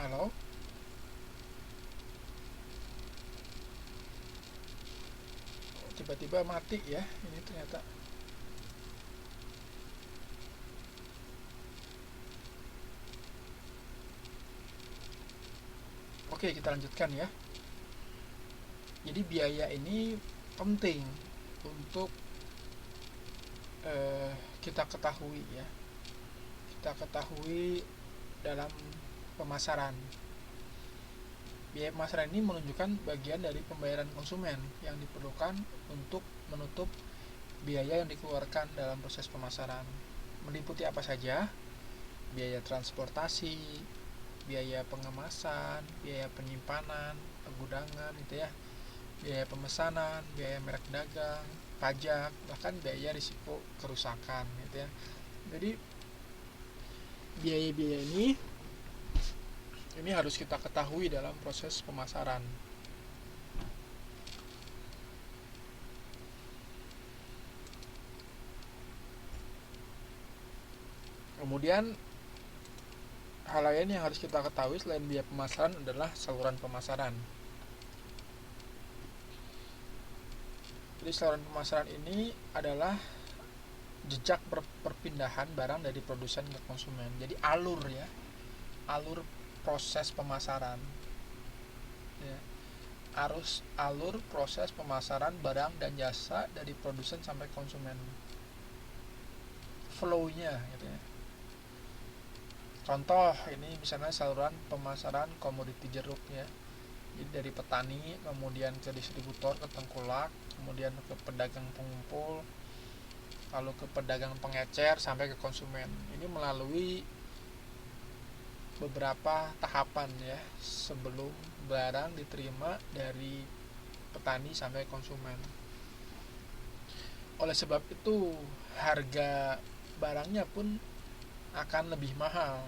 Halo, tiba-tiba mati ya. Ini ternyata. Oke, kita lanjutkan ya. Jadi biaya ini penting untuk eh, kita ketahui ya. Kita ketahui dalam pemasaran. Biaya pemasaran ini menunjukkan bagian dari pembayaran konsumen yang diperlukan untuk menutup biaya yang dikeluarkan dalam proses pemasaran. Meliputi apa saja? Biaya transportasi, biaya pengemasan, biaya penyimpanan, penggudangan gitu ya, biaya pemesanan, biaya merek dagang, pajak, bahkan biaya risiko kerusakan gitu ya. Jadi biaya-biaya ini harus kita ketahui dalam proses pemasaran. Kemudian hal lain yang harus kita ketahui selain biaya pemasaran adalah saluran pemasaran. Jadi saluran pemasaran ini adalah jejak perpindahan barang dari produsen ke konsumen. Jadi alur ya, alur proses pemasaran. Ya. Alur proses pemasaran barang dan jasa dari produsen sampai konsumen. Flow-nya gitu ya. Contoh ini misalnya saluran pemasaran komoditi jeruk ya. Jadi dari petani kemudian ke distributor, ke tengkulak, kemudian ke pedagang pengumpul, lalu ke pedagang pengecer sampai ke konsumen. Ini melalui beberapa tahapan ya sebelum barang diterima dari petani sampai konsumen. Oleh sebab itu harga barangnya pun akan lebih mahal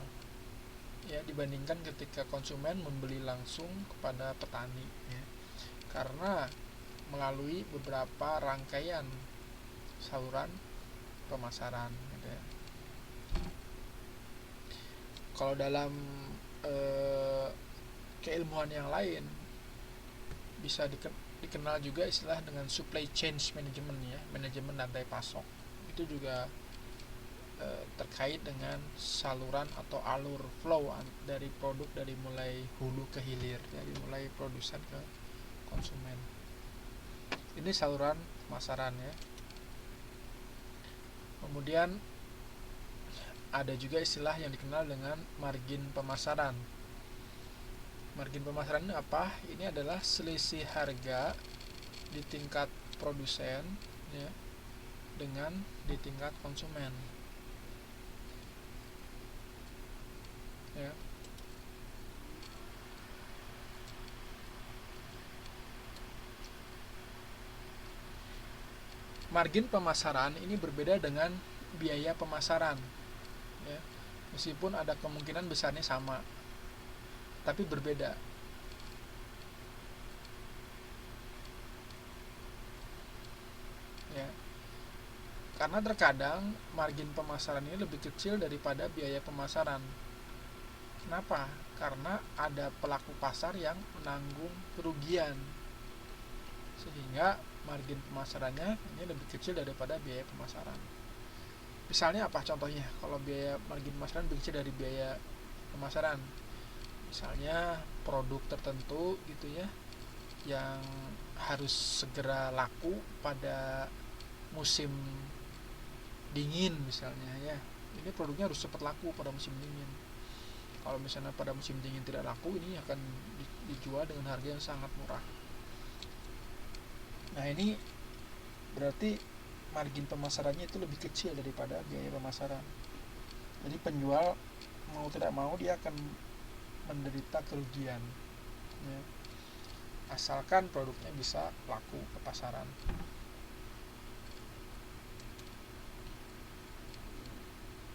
ya dibandingkan ketika konsumen membeli langsung kepada petani ya. Karena melalui beberapa rangkaian saluran pemasaran gitu ya. Kalau dalam eh, keilmuan yang lain bisa dikenal juga istilah dengan supply chain management ya, manajemen rantai pasok. Itu juga terkait dengan saluran atau alur flow dari produk dari mulai hulu ke hilir, dari mulai produsen ke konsumen. Ini saluran pemasaran ya. Kemudian ada juga istilah yang dikenal dengan margin pemasaran. Margin pemasaran ini apa? Ini adalah selisih harga di tingkat produsen ya dengan di tingkat konsumen. Ya. Margin pemasaran ini berbeda dengan biaya pemasaran. Ya. Meskipun ada kemungkinan besarnya sama, tapi berbeda. Ya. Karena terkadang margin pemasaran ini lebih kecil daripada biaya pemasaran. Kenapa? Karena ada pelaku pasar yang menanggung kerugian, sehingga margin pemasarannya ini lebih kecil daripada biaya pemasaran. Misalnya apa contohnya? Kalau biaya margin pemasaran lebih kecil dari biaya pemasaran, misalnya produk tertentu gitu ya, yang harus segera laku pada musim dingin misalnya ya. Ini produknya harus cepat laku pada musim dingin. Kalau misalnya pada musim dingin tidak laku, ini akan dijual dengan harga yang sangat murah. Nah ini berarti margin pemasarannya itu lebih kecil daripada biaya pemasaran. Jadi penjual mau tidak mau dia akan menderita kerugian ya. Asalkan produknya bisa laku ke pasaran.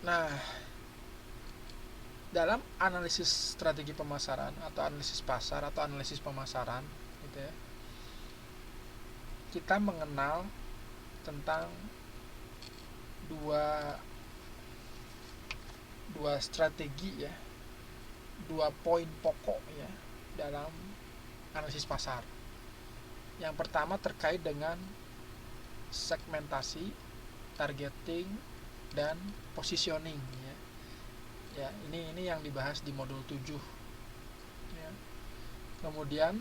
Nah, dalam analisis strategi pemasaran atau analisis pasar atau analisis pemasaran gitu ya, kita mengenal tentang dua dua strategi ya dua poin pokok ya dalam analisis pasar. Yang pertama terkait dengan segmentasi, targeting, dan positioning ya. Ya, ini yang dibahas di modul 7 ya. Kemudian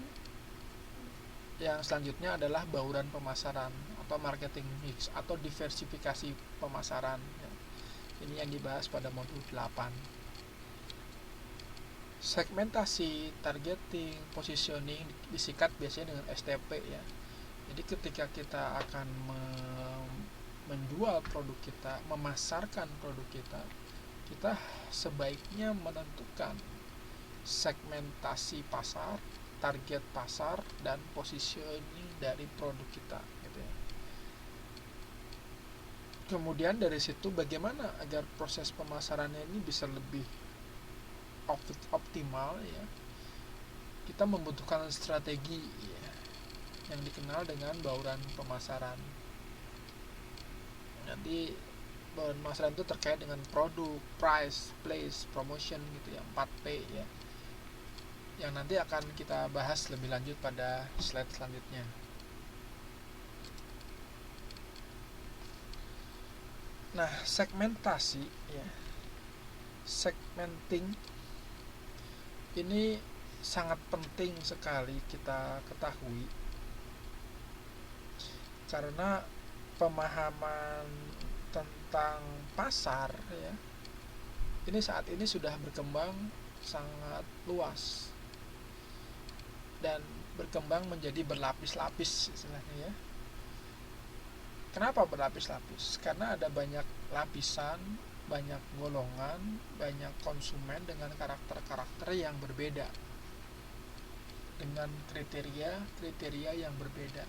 yang selanjutnya adalah bauran pemasaran atau marketing mix atau diversifikasi pemasaran ya. Ini yang dibahas pada modul 8. Segmentasi, targeting, positioning disikat biasanya dengan STP ya. Jadi ketika kita akan menjual produk kita, memasarkan produk kita, kita sebaiknya menentukan segmentasi pasar, target pasar, dan positioning dari produk kita gitu ya. Kemudian dari situ bagaimana agar proses pemasarannya ini bisa lebih optimal ya. Kita membutuhkan strategi ya, yang dikenal dengan bauran pemasaran. Nanti bauran pemasaran itu terkait dengan produk, price, place, promotion gitu ya, 4P ya. Yang nanti akan kita bahas lebih lanjut pada slide selanjutnya. Nah, segmentasi ya, segmenting ini sangat penting sekali kita ketahui karena pemahaman tentang pasar ya ini saat ini sudah berkembang sangat luas dan berkembang menjadi berlapis-lapis istilahnya ya. Kenapa berlapis-lapis? Karena ada banyak lapisan, banyak golongan, banyak konsumen dengan karakter-karakter yang berbeda, dengan kriteria yang berbeda.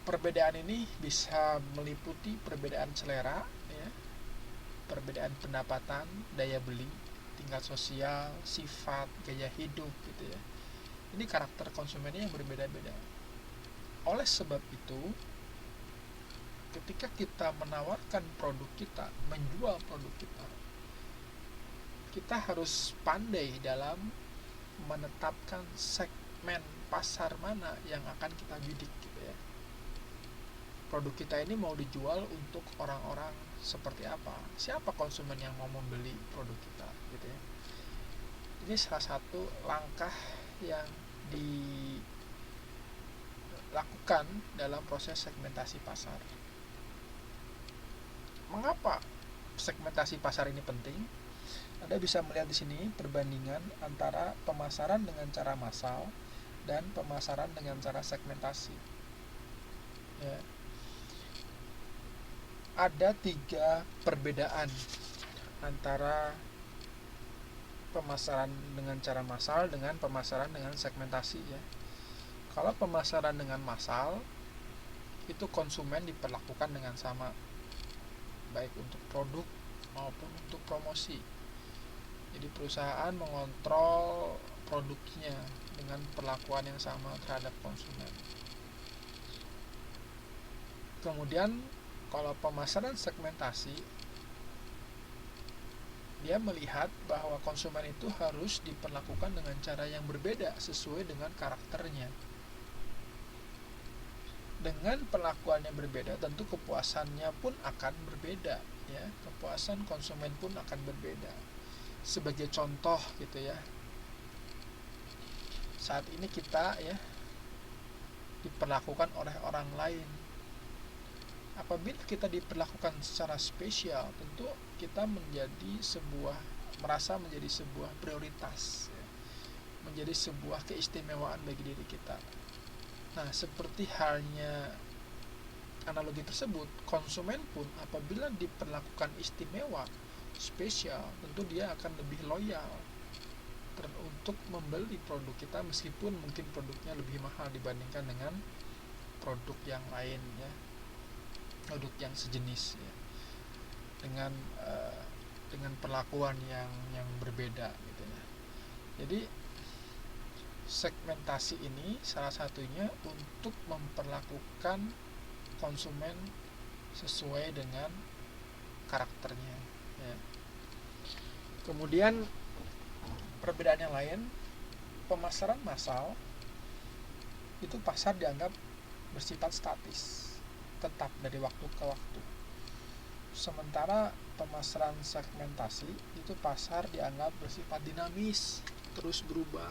Perbedaan ini bisa meliputi perbedaan selera, ya, perbedaan pendapatan, daya beli, tingkat sosial, sifat, gaya hidup, gitu ya. Ini karakter konsumennya yang berbeda-beda. Oleh sebab itu, ketika kita menawarkan produk kita, menjual produk kita harus pandai dalam menetapkan segmen pasar mana yang akan kita bidik gitu ya. Produk kita ini mau dijual untuk orang-orang seperti apa? Siapa konsumen yang mau membeli produk kita gitu ya. Ini salah satu langkah yang dilakukan dalam proses segmentasi pasar. Mengapa segmentasi pasar ini penting? Anda bisa melihat di sini perbandingan antara pemasaran dengan cara massal dan pemasaran dengan cara segmentasi. Ya. Ada 3 perbedaan antara pemasaran dengan cara massal dengan pemasaran dengan segmentasi ya. Kalau pemasaran dengan massal itu konsumen diperlakukan dengan sama, baik untuk produk maupun untuk promosi. Jadi perusahaan mengontrol produknya dengan perlakuan yang sama terhadap konsumen. Kemudian kalau pemasaran segmentasi, dia melihat bahwa konsumen itu harus diperlakukan dengan cara yang berbeda sesuai dengan karakternya. Dengan perlakuan yang berbeda, tentu kepuasannya pun akan berbeda ya. Kepuasan konsumen pun akan berbeda. Sebagai contoh gitu ya, saat ini kita ya diperlakukan oleh orang lain. Apabila kita diperlakukan secara spesial, tentu kita merasa menjadi sebuah prioritas ya. Menjadi sebuah keistimewaan bagi diri kita. Nah, seperti halnya analogi tersebut, konsumen pun apabila diperlakukan istimewa, spesial, tentu dia akan lebih loyal untuk membeli produk kita meskipun mungkin produknya lebih mahal dibandingkan dengan produk yang lain ya, produk yang sejenis ya, dengan perlakuan yang berbeda gitu ya. Jadi segmentasi ini salah satunya untuk memperlakukan konsumen sesuai dengan karakternya ya. Kemudian perbedaan yang lain, pemasaran massal itu pasar dianggap bersifat statis, tetap dari waktu ke waktu. Sementara pemasaran segmentasi itu pasar dianggap bersifat dinamis, terus berubah.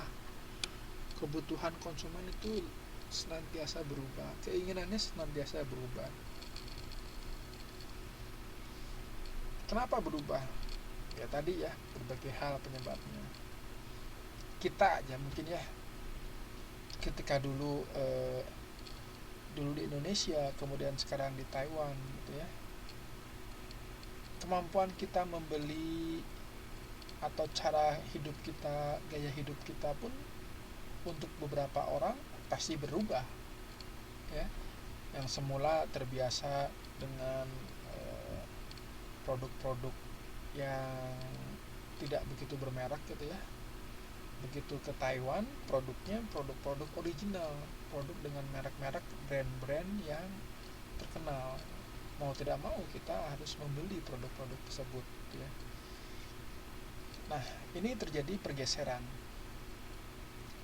Kebutuhan konsumen itu senantiasa berubah, keinginannya senantiasa berubah. Kenapa berubah? Ya tadi ya, berbagai hal penyebabnya. Kita aja mungkin ya, ketika dulu di Indonesia, kemudian sekarang di Taiwan gitu ya, kemampuan kita membeli atau cara hidup kita, gaya hidup kita pun untuk beberapa orang pasti berubah ya. Yang semula terbiasa dengan produk-produk yang tidak begitu bermerek gitu ya, begitu ke Taiwan produknya produk-produk original, produk dengan merek-merek, brand-brand yang terkenal. Mau tidak mau kita harus membeli produk-produk tersebut ya. Nah, ini terjadi pergeseran,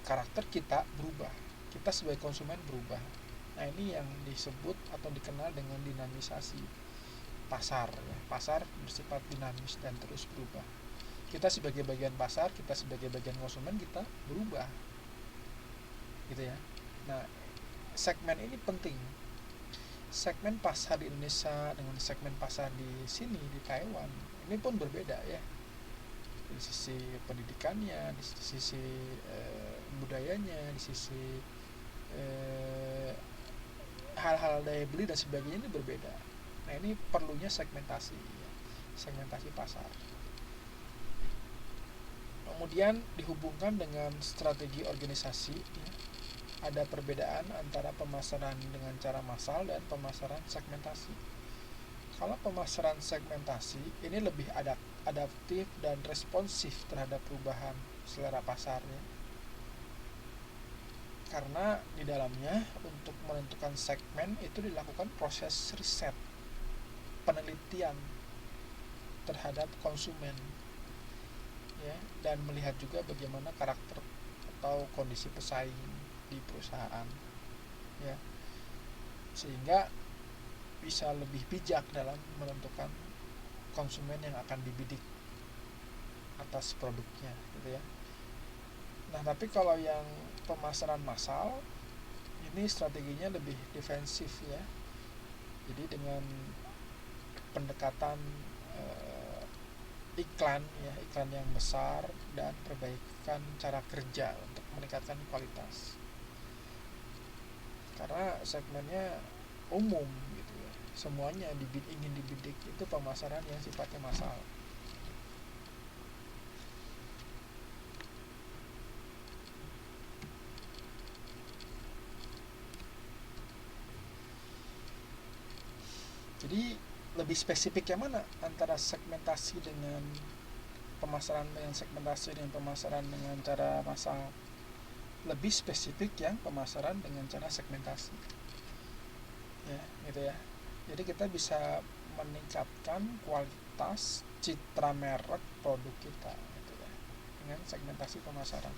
karakter kita berubah, kita sebagai konsumen berubah. Nah, ini yang disebut atau dikenal dengan dinamisasi pasar ya. Pasar bersifat dinamis dan terus berubah. Kita sebagai bagian pasar, kita sebagai bagian konsumen, kita berubah gitu ya. Nah, segmen ini penting. Segmen pasar di Indonesia dengan segmen pasar di sini di Taiwan ini pun berbeda ya, di sisi pendidikannya, di sisi budayanya, di sisi hal-hal daya beli dan sebagainya ini berbeda. Nah, ini perlunya segmentasi ya. Segmentasi pasar. Kemudian dihubungkan dengan strategi organisasi ya. Ada perbedaan antara pemasaran dengan cara massal dan pemasaran segmentasi. Kalau pemasaran segmentasi ini lebih adaptif dan responsif terhadap perubahan selera pasarnya. Karena di dalamnya untuk menentukan segmen itu dilakukan proses riset, penelitian terhadap konsumen ya, dan melihat juga bagaimana karakter atau kondisi pesaing di perusahaan ya, sehingga bisa lebih bijak dalam menentukan konsumen yang akan dibidik atas produknya gitu ya. Nah, tapi kalau yang pemasaran massal ini strateginya lebih defensif ya. Jadi dengan pendekatan iklan ya, iklan yang besar dan perbaikan cara kerja untuk meningkatkan kualitas. Karena segmennya umum gitu ya, semuanya ingin dibidik, itu pemasaran yang sifatnya massal. Jadi lebih spesifik yang mana antara segmentasi dengan pemasaran dengan segmentasi dengan pemasaran dengan cara massal? Lebih spesifik yang pemasaran dengan cara segmentasi ya gitu ya. Jadi kita bisa meningkatkan kualitas citra merek produk kita gitu ya, dengan segmentasi pemasaran.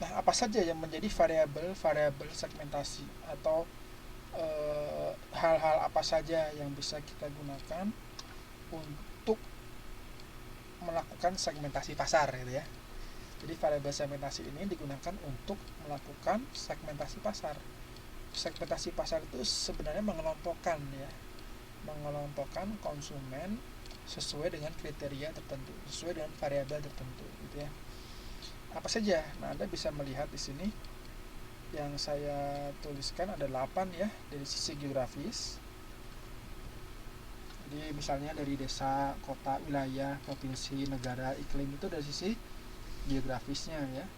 Nah, apa saja yang menjadi variabel segmentasi atau hal-hal apa saja yang bisa kita gunakan untuk melakukan segmentasi pasar gitu ya. Jadi variabel segmentasi ini digunakan untuk melakukan segmentasi pasar. Segmentasi pasar itu sebenarnya mengelompokkan ya, mengelompokkan konsumen sesuai dengan kriteria tertentu, sesuai dengan variabel tertentu gitu ya. Apa saja? Nah, Anda bisa melihat di sini yang saya tuliskan ada 8 ya, dari sisi geografis. Jadi misalnya dari desa, kota, wilayah, provinsi, negara, iklim, itu dari sisi geografisnya ya.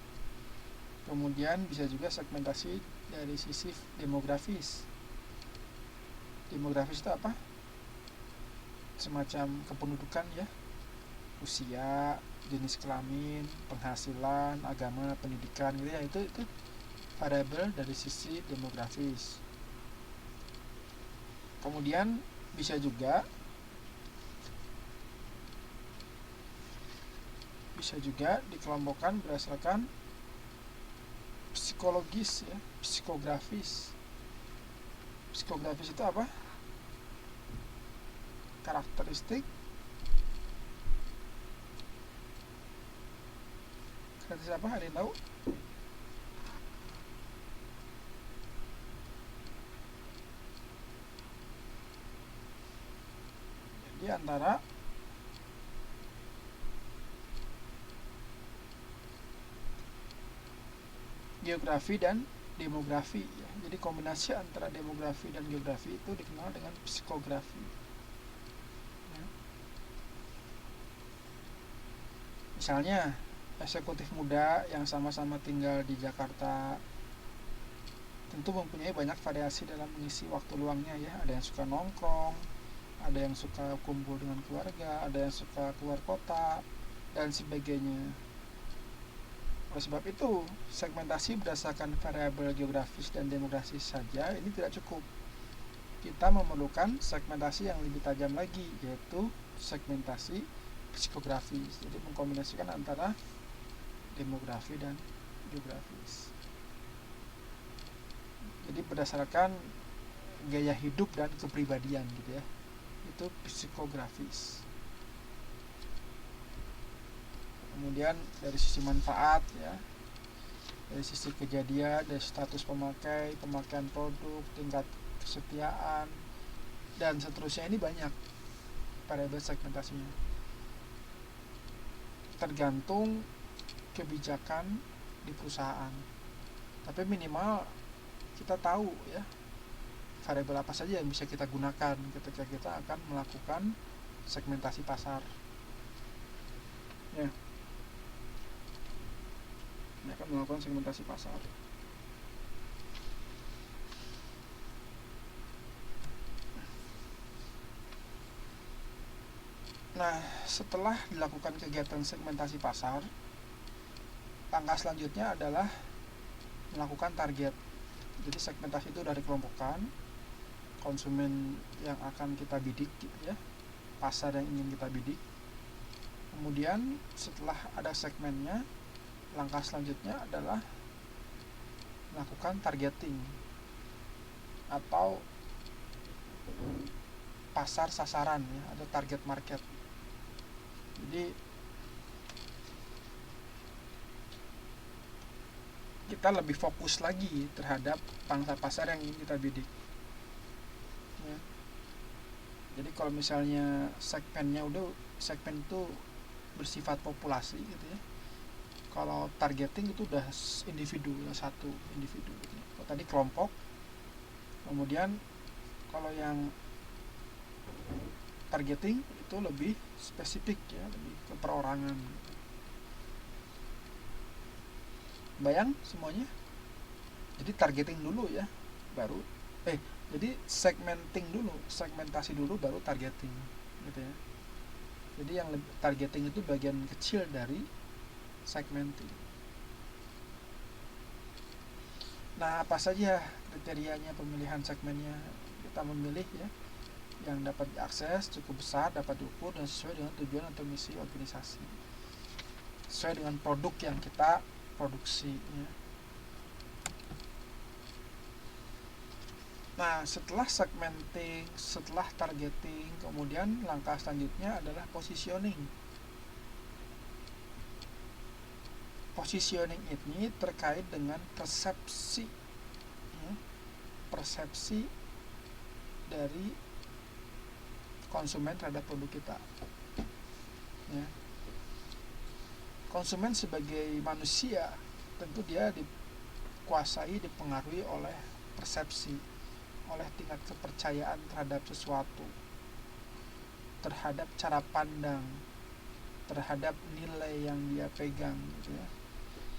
Kemudian bisa juga segmentasi dari sisi demografis. Demografis itu apa? Semacam kependudukan ya, usia, jenis kelamin, penghasilan, agama, pendidikan gitu ya, itu variabel dari sisi demografis. Kemudian bisa juga dikelompokkan berdasarkan psikologis ya, psikografis. Psikografis itu apa? Karakteristik apa? Ada yang tahu? Jadi antara geografi dan demografi ya. Jadi kombinasi antara demografi dan geografi itu dikenal dengan psikografi ya. Misalnya eksekutif muda yang sama-sama tinggal di Jakarta tentu mempunyai banyak variasi dalam mengisi waktu luangnya ya. Ada yang suka nongkrong, ada yang suka kumpul dengan keluarga, ada yang suka keluar kota dan sebagainya. Oleh sebab itu, segmentasi berdasarkan variabel geografis dan demografis saja ini tidak cukup. Kita memerlukan segmentasi yang lebih tajam lagi, yaitu segmentasi psikografis. Jadi mengkombinasikan antara demografi dan geografis. Jadi berdasarkan gaya hidup dan kepribadian gitu ya. Itu psikografis. Kemudian dari sisi manfaat ya, dari sisi kejadian, dari status pemakai, pemakaian produk, tingkat kesetiaan dan seterusnya, ini banyak variabel segmentasinya. Tergantung kebijakan di perusahaan. Tapi minimal kita tahu ya variabel apa saja yang bisa kita gunakan ketika kita akan melakukan segmentasi pasar. Ya. Ini akan melakukan segmentasi pasar. Nah, setelah dilakukan kegiatan segmentasi pasar, langkah selanjutnya adalah melakukan target. Jadi segmentasi itu sudah dikelompokkan, konsumen yang akan kita bidik gitu ya, pasar yang ingin kita bidik. Kemudian setelah ada segmennya, langkah selanjutnya adalah melakukan targeting atau pasar sasaran ya, atau target market. Jadi kita lebih fokus lagi terhadap pangsa pasar yang ingin kita bidik ya. Jadi kalau misalnya segmen itu bersifat populasi gitu ya, kalau targeting itu udah individu ya, satu individu gitu. Kalau tadi kelompok, kemudian kalau yang targeting itu lebih spesifik ya, lebih ke perorangan gitu. Bayang semuanya? Jadi targeting dulu ya, baru jadi segmentasi dulu baru targeting gitu ya. Jadi yang targeting itu bagian kecil dari segmenting. Nah, apa saja kriterianya pemilihan segmennya? Kita memilih ya yang dapat diakses, cukup besar, dapat diukur dan sesuai dengan tujuan atau misi organisasi, sesuai dengan produk yang kita produksi ya. Nah, setelah segmenting, setelah targeting, kemudian langkah selanjutnya adalah positioning. Positioning ini terkait dengan persepsi ya, persepsi dari konsumen terhadap produk kita ya. Konsumen sebagai manusia tentu dia dipengaruhi oleh persepsi, oleh tingkat kepercayaan terhadap sesuatu, terhadap cara pandang, terhadap nilai yang dia pegang gitu ya,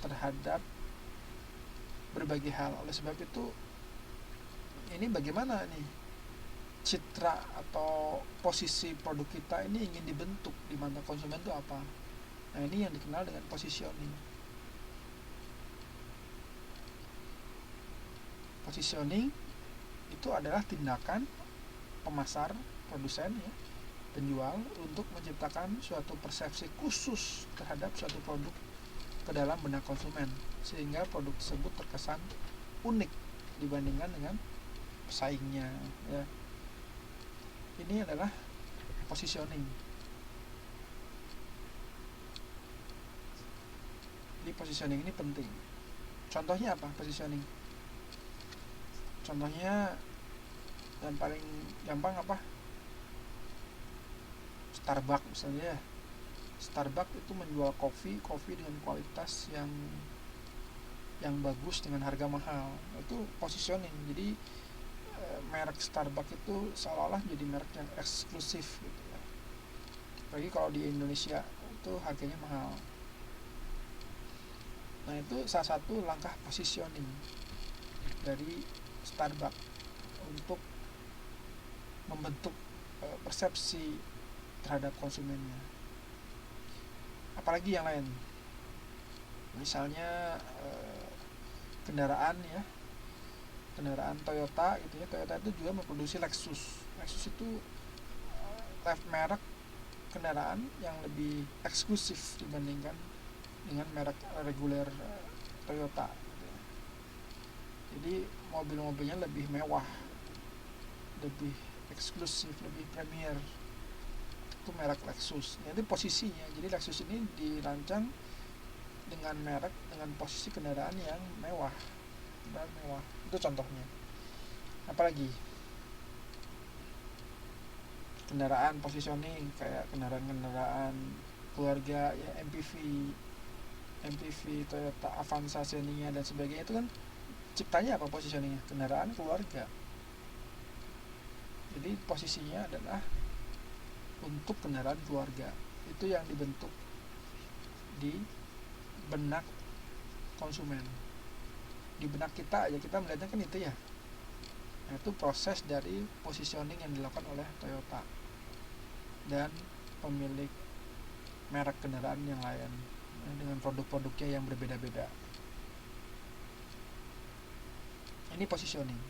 terhadap berbagai hal. Oleh sebab itu ini bagaimana nih citra atau posisi produk kita ini ingin dibentuk di mata konsumen itu apa. Nah, ini yang dikenal dengan positioning. Positioning itu adalah tindakan pemasar, produsen ya, penjual untuk menciptakan suatu persepsi khusus terhadap suatu produk ke dalam benak konsumen sehingga produk tersebut terkesan unik dibandingkan dengan pesaingnya ya. Ini adalah positioning. Jadi positioning ini penting. Contohnya apa positioning? Contohnya yang paling gampang apa? Starbucks misalnya. Starbucks itu menjual kopi dengan kualitas yang bagus dengan harga mahal. Itu positioning. Jadi merek Starbucks itu seolah-olah jadi merek yang eksklusif gitu ya. Apalagi kalau di Indonesia itu harganya mahal. Nah, itu salah satu langkah positioning dari Starbucks untuk membentuk persepsi terhadap konsumennya. Apalagi yang lain, misalnya kendaraan ya, kendaraan Toyota gitu ya. Toyota itu juga memproduksi Lexus. Lexus itu merek kendaraan yang lebih eksklusif dibandingkan dengan merek reguler Toyota gitu ya. Jadi mobil-mobilnya lebih mewah, lebih eksklusif, lebih premier. Itu merek Lexus. Jadi posisinya, jadi Lexus ini dirancang dengan merek, dengan posisi kendaraan yang mewah, kendaraan mewah. Itu contohnya. Apalagi kendaraan positioning kayak kendaraan keluarga ya, MPV, Toyota Avanza, Xenia dan sebagainya, itu kan ciptanya apa positioningnya? Kendaraan keluarga. Jadi posisinya adalah untuk kendaraan keluarga. Itu yang dibentuk di benak konsumen. Di benak kita ya, kita melihatnya kan itu ya. Nah, itu proses dari positioning yang dilakukan oleh Toyota dan pemilik merek kendaraan yang lain dengan produk-produknya yang berbeda-beda. Ini positioning.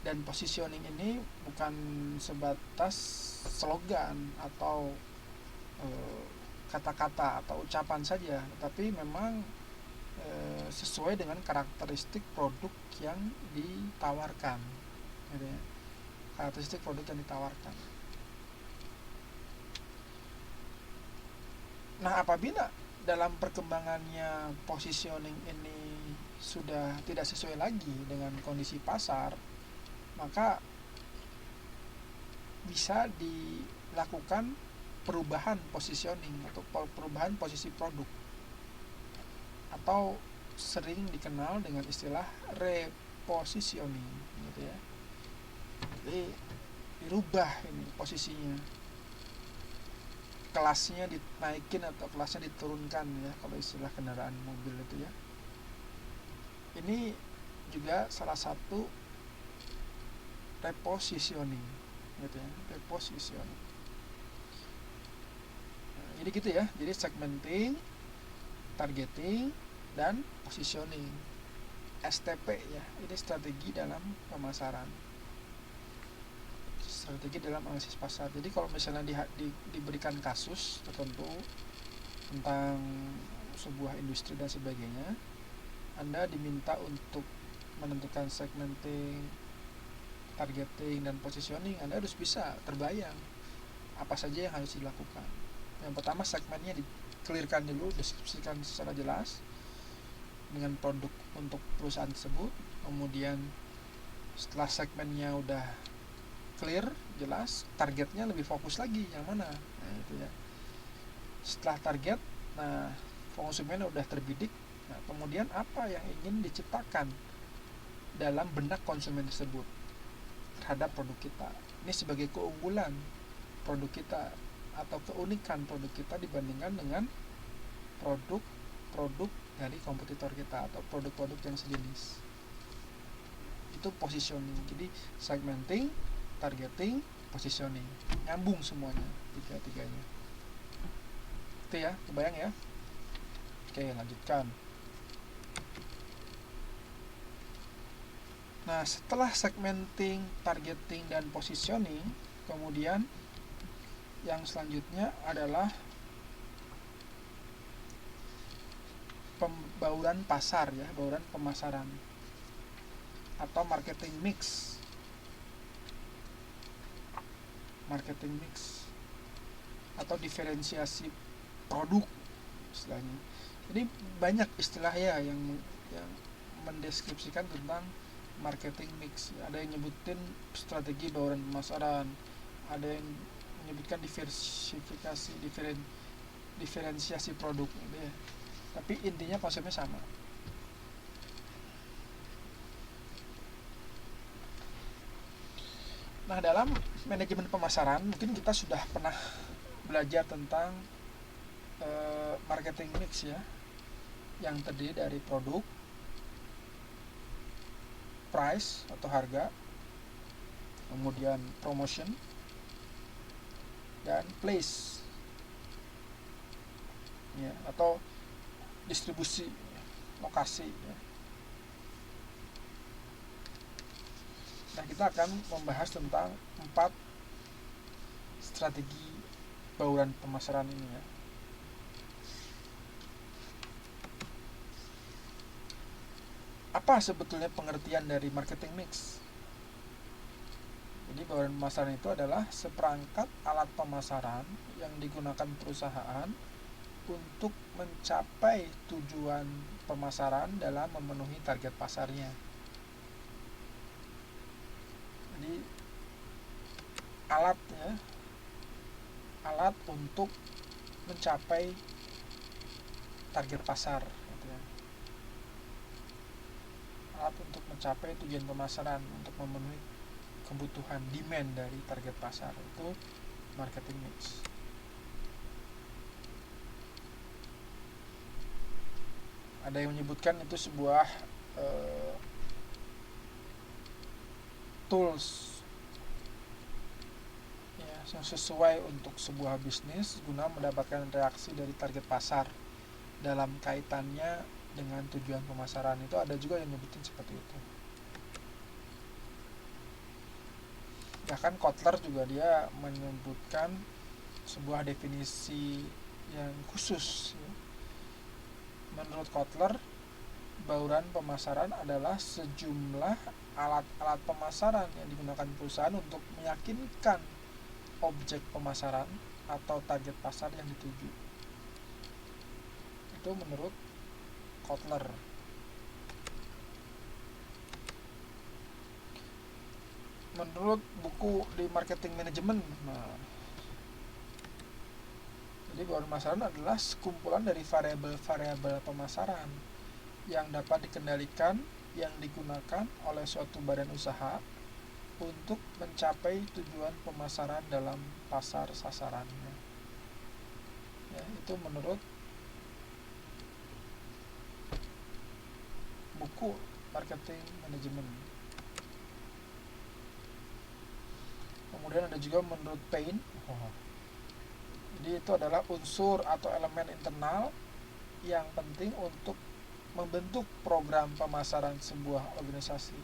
Dan positioning ini bukan sebatas slogan atau kata-kata atau ucapan saja, tapi memang sesuai dengan karakteristik produk yang ditawarkan gitu ya. Karakteristik produk yang ditawarkan. Nah, apabila dalam perkembangannya positioning ini sudah tidak sesuai lagi dengan kondisi pasar, maka bisa dilakukan perubahan positioning atau perubahan posisi produk, atau sering dikenal dengan istilah repositioning gitu ya. Jadi dirubah ini posisinya, kelasnya dinaikin atau kelasnya diturunkan ya, kalau istilah kendaraan mobil itu ya. Ini juga salah satu repositioning gitu ya, repositioning. Nah, jadi gitu ya. Jadi segmenting, targeting, dan positioning. STP ya, ini strategi dalam pemasaran, strategi dalam analisis pasar. Jadi kalau misalnya diberikan kasus tertentu tentang sebuah industri dan sebagainya, Anda diminta untuk menentukan segmenting, targeting, dan positioning. Anda harus bisa terbayang apa saja yang harus dilakukan. Yang pertama, segmennya di-clearkan dulu, deskripsikan secara jelas dengan produk untuk perusahaan tersebut. Kemudian setelah segmennya udah clear, jelas, targetnya lebih fokus lagi yang mana. Nah, itu ya. Setelah target, nah konsumen udah terbidik. Nah, kemudian apa yang ingin diciptakan dalam benak konsumen tersebut terhadap produk kita. Ini sebagai keunggulan produk kita atau keunikan produk kita dibandingkan dengan produk dari kompetitor kita atau produk-produk yang sejenis. Itu positioning. Jadi segmenting, targeting, positioning, nyambung semuanya tiga-tiganya. Itu ya, kebayang ya. Oke, lanjutkan. Nah, setelah segmenting, targeting, dan positioning, kemudian yang selanjutnya adalah pembauran pasar ya, bauran pemasaran atau marketing mix. Marketing mix atau diferensiasi produk istilahnya. Jadi banyak istilah ya yang mendeskripsikan tentang marketing mix. Ada yang nyebutin strategi bauran pemasaran, ada yang menyebutkan diferensiasi produk gitu ya. Tapi intinya konsepnya sama. Nah, dalam manajemen pemasaran mungkin kita sudah pernah belajar tentang marketing mix ya, yang terdiri dari produk, price atau harga, kemudian promotion, dan place ya, atau distribusi, lokasi ya. Nah, kita akan membahas tentang 4 strategi bauran pemasaran ini ya. Apa sebetulnya pengertian dari marketing mix? Jadi bauran pemasaran itu adalah seperangkat alat pemasaran yang digunakan perusahaan untuk mencapai tujuan pemasaran dalam memenuhi target pasarnya. Jadi alat ya, alat untuk mencapai target pasar gitu ya. Alat untuk mencapai tujuan pemasaran, untuk memenuhi kebutuhan demand dari target pasar, itu marketing mix. Ada yang menyebutkan itu sebuah tools ya, yang sesuai untuk sebuah bisnis guna mendapatkan reaksi dari target pasar dalam kaitannya dengan tujuan pemasaran. Itu ada juga yang nyebutin seperti itu. Bahkan Kotler juga dia menyebutkan sebuah definisi yang khusus ya. Menurut Kotler, bauran pemasaran adalah sejumlah alat-alat pemasaran yang digunakan perusahaan untuk meyakinkan objek pemasaran atau target pasar yang dituju. Itu menurut Kotler. Menurut buku di marketing management, jadi bauran pemasaran adalah sekumpulan dari variabel-variabel pemasaran yang dapat dikendalikan yang digunakan oleh suatu badan usaha untuk mencapai tujuan pemasaran dalam pasar sasarannya. Ya, itu menurut buku marketing management. Kemudian ada juga menurut Payne. Jadi itu adalah unsur atau elemen internal yang penting untuk membentuk program pemasaran sebuah organisasi.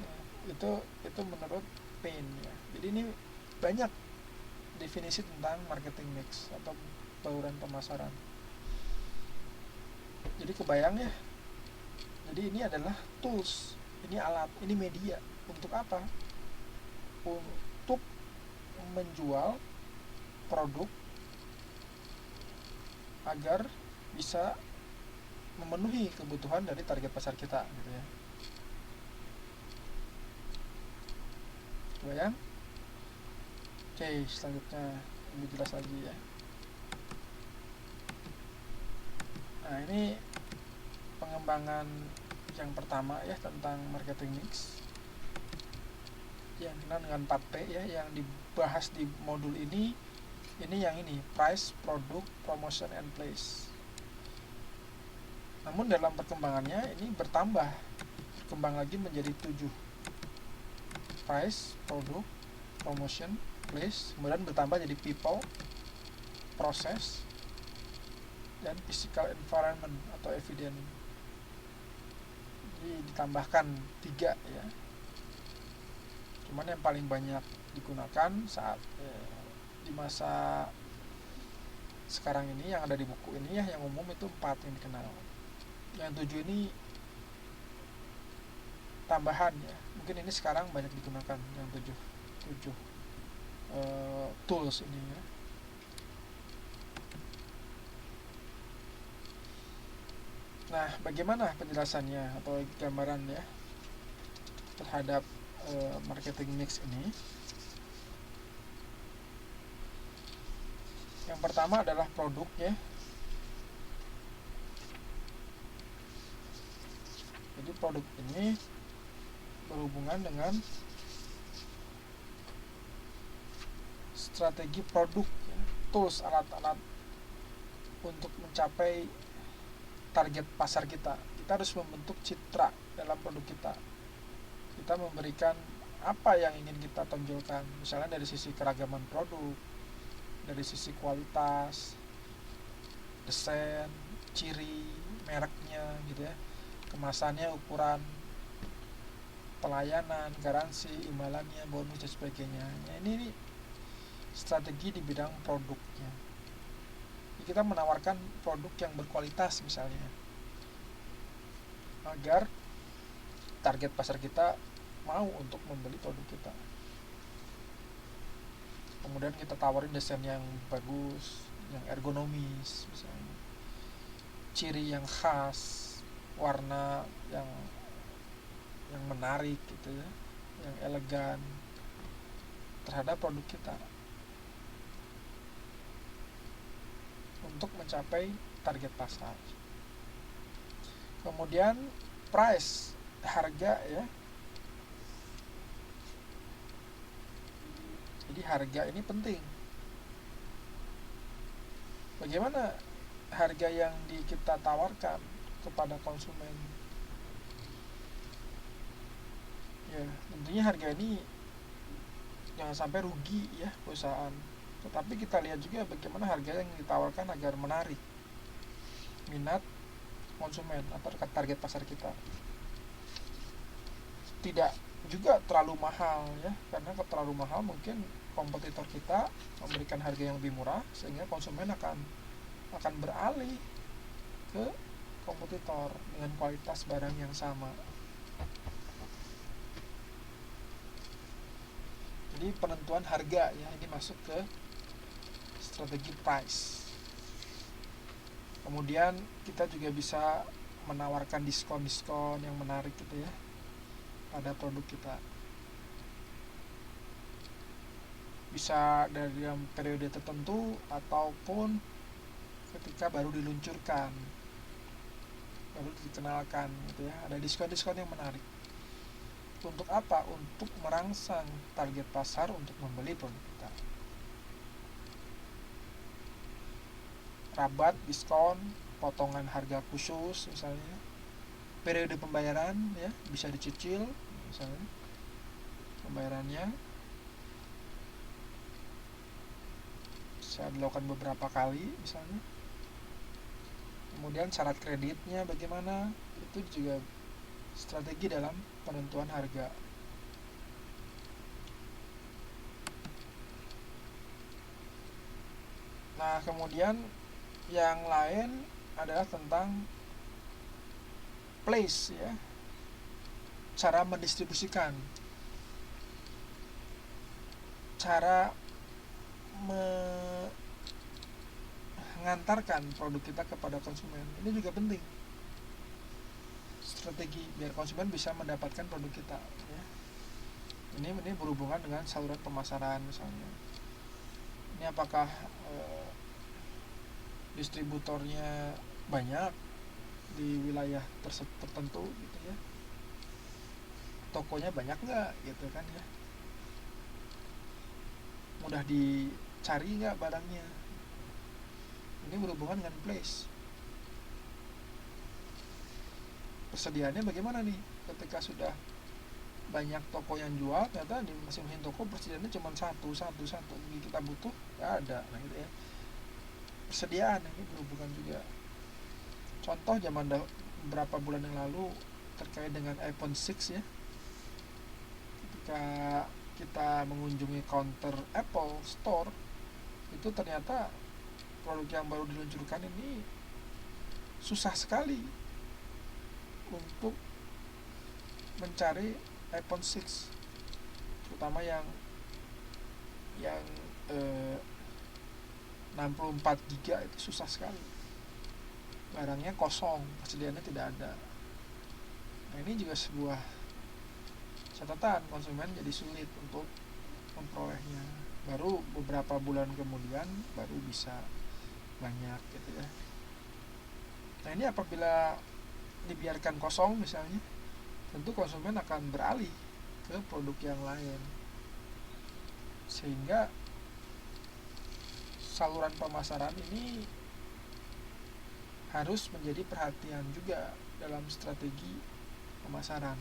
Ya, itu menurut Payne ya. Jadi ini banyak definisi tentang marketing mix atau bauran pemasaran. Jadi kebayang ya. Jadi ini adalah tools, ini alat, ini media. Untuk apa? Untuk menjual produk agar bisa memenuhi kebutuhan dari target pasar kita gitu ya. Kebayang? Oke, selanjutnya lebih jelas lagi ya. Nah, ini pengembangan yang pertama ya tentang marketing mix yang dikenal dengan 4P ya, yang dibahas di modul ini yang ini, price, product, promotion, and place. Namun dalam perkembangannya ini berkembang lagi menjadi 7. Price, product, promotion, place, kemudian bertambah jadi people, process, dan physical environment atau evidence. Jadi ditambahkan 3 ya. Cuman yang paling banyak digunakan saat di masa sekarang ini yang ada di buku ini ya, yang umum itu 4 yang dikenal. Yang 7 ini tambahan ya, mungkin ini sekarang banyak digunakan yang 7 tools ini ya. Nah, bagaimana penjelasannya atau gambaran ya terhadap marketing mix ini? Yang pertama adalah produknya. Jadi produk ini berhubungan dengan strategi produk ya, tools, alat-alat untuk mencapai target pasar kita. Kita harus membentuk citra dalam produk kita. Kita memberikan apa yang ingin kita tonjolkan, misalnya dari sisi keragaman produk, dari sisi kualitas, desain, ciri, mereknya gitu ya, kemasannya, ukuran, pelayanan, garansi, imbalannya, bonus dan sebagainya. Nah, ini strategi di bidang produknya. Jadi kita menawarkan produk yang berkualitas misalnya, agar target pasar kita mau untuk membeli produk kita. Kemudian kita tawarin desain yang bagus, yang ergonomis misalnya, ciri yang khas, warna yang menarik gitu ya, yang elegan terhadap produk kita untuk mencapai target pasar. Kemudian price, harga ya. Jadi harga ini penting. Bagaimana harga yang kita tawarkan kepada konsumen? Ya, tentunya harga ini jangan sampai rugi ya perusahaan. Tetapi kita lihat juga bagaimana harga yang ditawarkan agar menarik minat konsumen atau target pasar kita. Tidak juga terlalu mahal ya, karena kalau terlalu mahal mungkin kompetitor kita memberikan harga yang lebih murah sehingga konsumen akan beralih ke kompetitor dengan kualitas barang yang sama. Jadi penentuan harga ya, ini masuk ke strategi price. Kemudian kita juga bisa menawarkan diskon-diskon yang menarik gitu ya pada produk kita. Bisa dari dalam periode tertentu ataupun ketika baru diluncurkan, baru dikenalkan gitu ya, ada diskon-diskon yang menarik. Untuk apa? Untuk merangsang target pasar untuk membeli produk kita. Rabat, diskon, potongan harga khusus misalnya, periode pembayaran ya, bisa dicicil misalnya pembayarannya bisa dilakukan beberapa kali misalnya. Kemudian syarat kreditnya bagaimana, itu juga strategi dalam penentuan harga. Nah, kemudian yang lain adalah tentang place ya, cara mendistribusikan, cara mengantarkan produk kita kepada konsumen. Ini juga penting, strategi biar konsumen bisa mendapatkan produk kita ya. Ini berhubungan dengan saluran pemasaran misalnya. Ini apakah distributornya banyak di wilayah tertentu gitu ya, tokonya banyak nggak gitu kan ya, mudah dicari nggak barangnya. Ini berhubungan dengan place. persediaannya bagaimana nih ketika sudah banyak toko yang jual, ternyata di masing-masing toko persediaannya cuma satu. Kita butuh nggak ada. Nah gitu ya, persediaan ini berhubungan juga. Contoh beberapa bulan yang lalu terkait dengan iPhone 6 ya, ketika kita mengunjungi counter Apple Store, itu ternyata produk yang baru diluncurkan ini susah sekali untuk mencari iPhone 6, terutama yang 64 GB itu susah sekali, barangnya kosong, persediaannya tidak ada. Nah ini juga sebuah catatan, konsumen jadi sulit untuk memperolehnya. Baru beberapa bulan kemudian baru bisa banyak gitu ya. Nah ini apabila dibiarkan kosong misalnya, tentu konsumen akan beralih ke produk yang lain, sehingga saluran pemasaran ini harus menjadi perhatian juga dalam strategi pemasaran.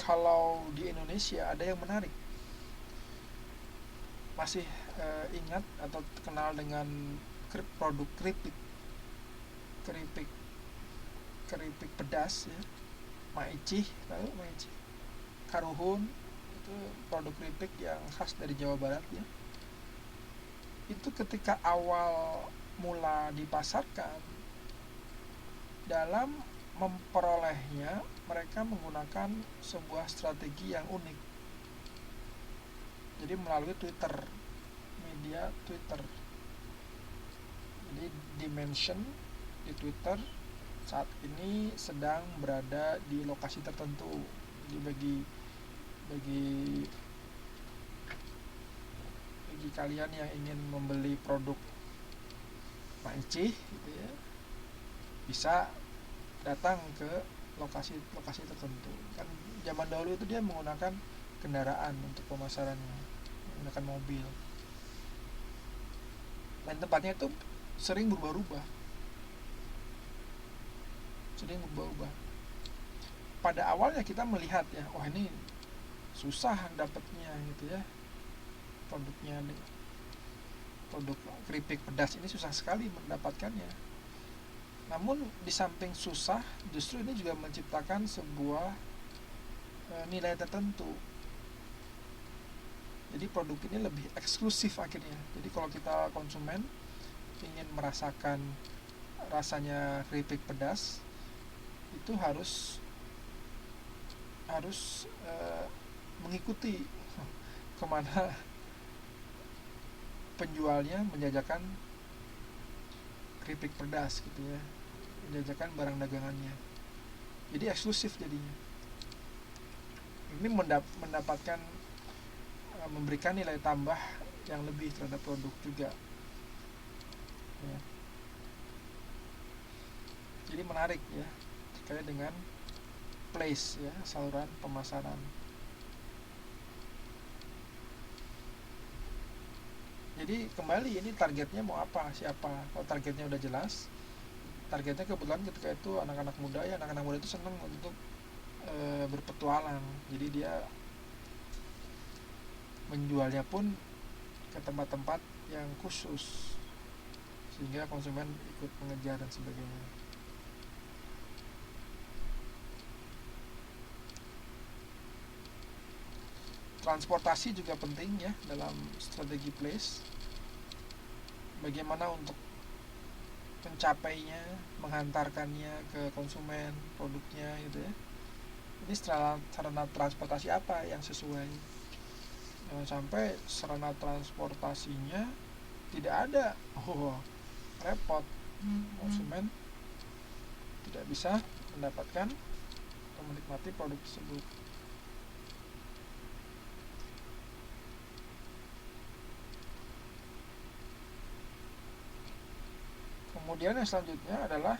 Kalau di Indonesia ada yang menarik, masih ingat atau kenal dengan produk keripik pedas ya, Maicih, tahu Maicih, Karuhun, itu produk keripik yang khas dari Jawa Barat ya. Itu ketika awal mula dipasarkan, dalam memperolehnya mereka menggunakan sebuah strategi yang unik. Jadi melalui Twitter, media Twitter. Jadi Dimension di Twitter saat ini sedang berada di lokasi tertentu. Jadi bagi kalian yang ingin membeli produk Maicih gitu ya, bisa datang ke lokasi tertentu. Kan zaman dahulu itu dia menggunakan kendaraan untuk pemasarannya, menggunakan mobil. Dan tempatnya itu sering berubah-ubah. Pada awalnya kita melihat ya, oh ini susah dapatnya gitu ya, produk keripik pedas ini susah sekali mendapatkannya. Namun di samping susah, justru ini juga menciptakan sebuah nilai tertentu. Jadi produk ini lebih eksklusif akhirnya. Jadi kalau kita konsumen ingin merasakan rasanya keripik pedas, itu harus mengikuti kemana penjualnya menjajakan keripik pedas gitu ya, menjajakan barang dagangannya. Jadi eksklusif jadinya. Ini mendapatkan memberikan nilai tambah yang lebih terhadap produk juga ya. Jadi menarik ya terkait dengan place ya, saluran pemasaran. Jadi kembali, ini targetnya mau apa, siapa. Kalau targetnya udah jelas, targetnya kebetulan ketika itu anak-anak muda ya, anak-anak muda itu senang untuk berpetualang. Jadi dia menjualnya pun ke tempat-tempat yang khusus, sehingga konsumen ikut mengejar dan sebagainya. Transportasi juga penting ya dalam strategi place. Bagaimana untuk mencapainya, menghantarkannya ke konsumen produknya gitu ya. Ini sarana transportasi apa yang sesuai. Jangan sampai sarana transportasinya tidak ada, repot, konsumen tidak bisa mendapatkan atau menikmati produk tersebut. Kemudian yang selanjutnya adalah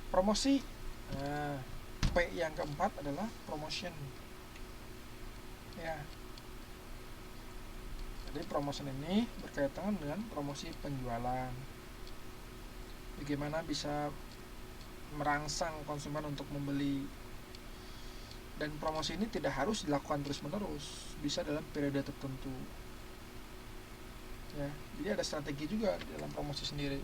promosi. Nah, P yang keempat adalah promotion. Ya. Jadi promotion ini berkaitan dengan promosi penjualan. Bagaimana bisa merangsang konsumen untuk membeli. Dan promosi ini tidak harus dilakukan terus-menerus, bisa dalam periode tertentu. Ya, jadi ada strategi juga dalam promosi sendiri.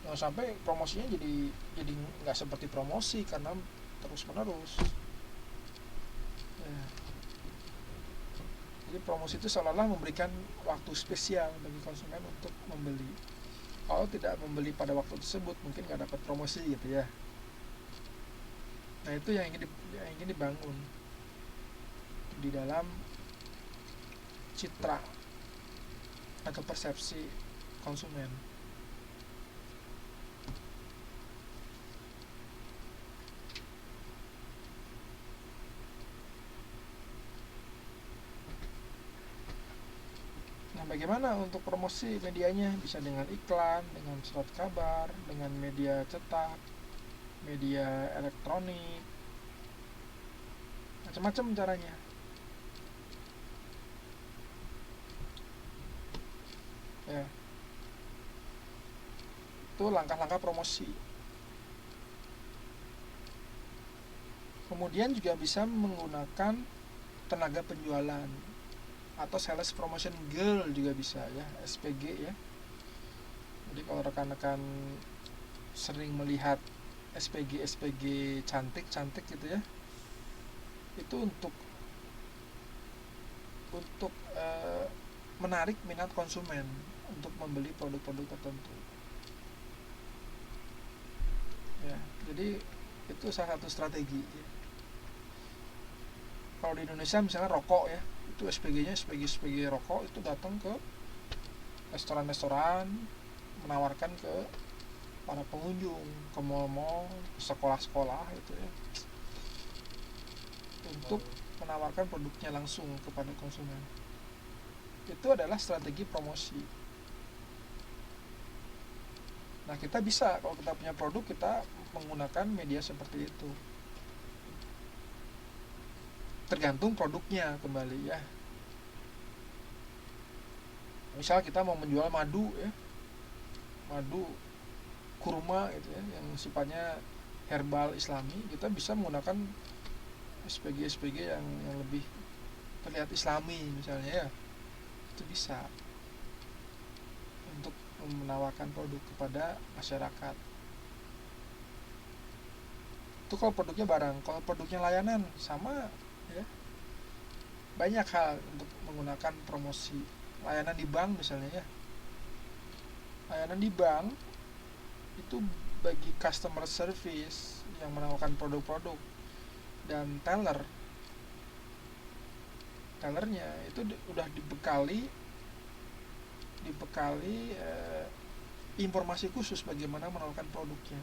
Jangan sampai promosinya jadi nggak seperti promosi karena terus-menerus. Ya. Jadi promosi itu seolah-olah memberikan waktu spesial bagi konsumen untuk membeli. Kalau tidak membeli pada waktu tersebut, mungkin nggak dapat promosi gitu ya. Nah itu yang ingin dibangun di dalam citra atau persepsi konsumen. Nah bagaimana untuk promosi medianya? Bisa dengan iklan, dengan surat kabar, dengan media cetak, media elektronik, macam-macam caranya. Ya, itu langkah-langkah promosi. Kemudian juga bisa menggunakan tenaga penjualan atau sales promotion girl juga bisa ya, SPG ya. Jadi kalau rekan-rekan sering melihat SPG cantik gitu ya, itu untuk menarik minat konsumen untuk membeli produk-produk tertentu. Ya, jadi itu salah satu strategi. Ya. Kalau di Indonesia misalnya rokok ya, itu SPG-nya SPG rokok itu datang ke restoran-restoran, menawarkan ke para pengunjung, ke mall-mall, sekolah-sekolah itu ya, untuk menawarkan produknya langsung kepada konsumen. Itu adalah strategi promosi. Nah kita bisa, kalau kita punya produk, kita menggunakan media seperti itu. Tergantung produknya kembali ya. Misal kita mau menjual madu ya, madu kurma gitu ya, yang sifatnya herbal islami, kita bisa menggunakan SPG yang lebih terlihat islami misalnya ya, itu bisa untuk menawarkan produk kepada masyarakat. Itu kalau produknya barang. Kalau produknya layanan sama ya, banyak hal untuk menggunakan promosi. Layanan di bank misalnya ya, layanan di bank itu bagi customer service yang menawarkan produk-produk dan tellernya itu udah dibekali informasi khusus bagaimana menawarkan produknya.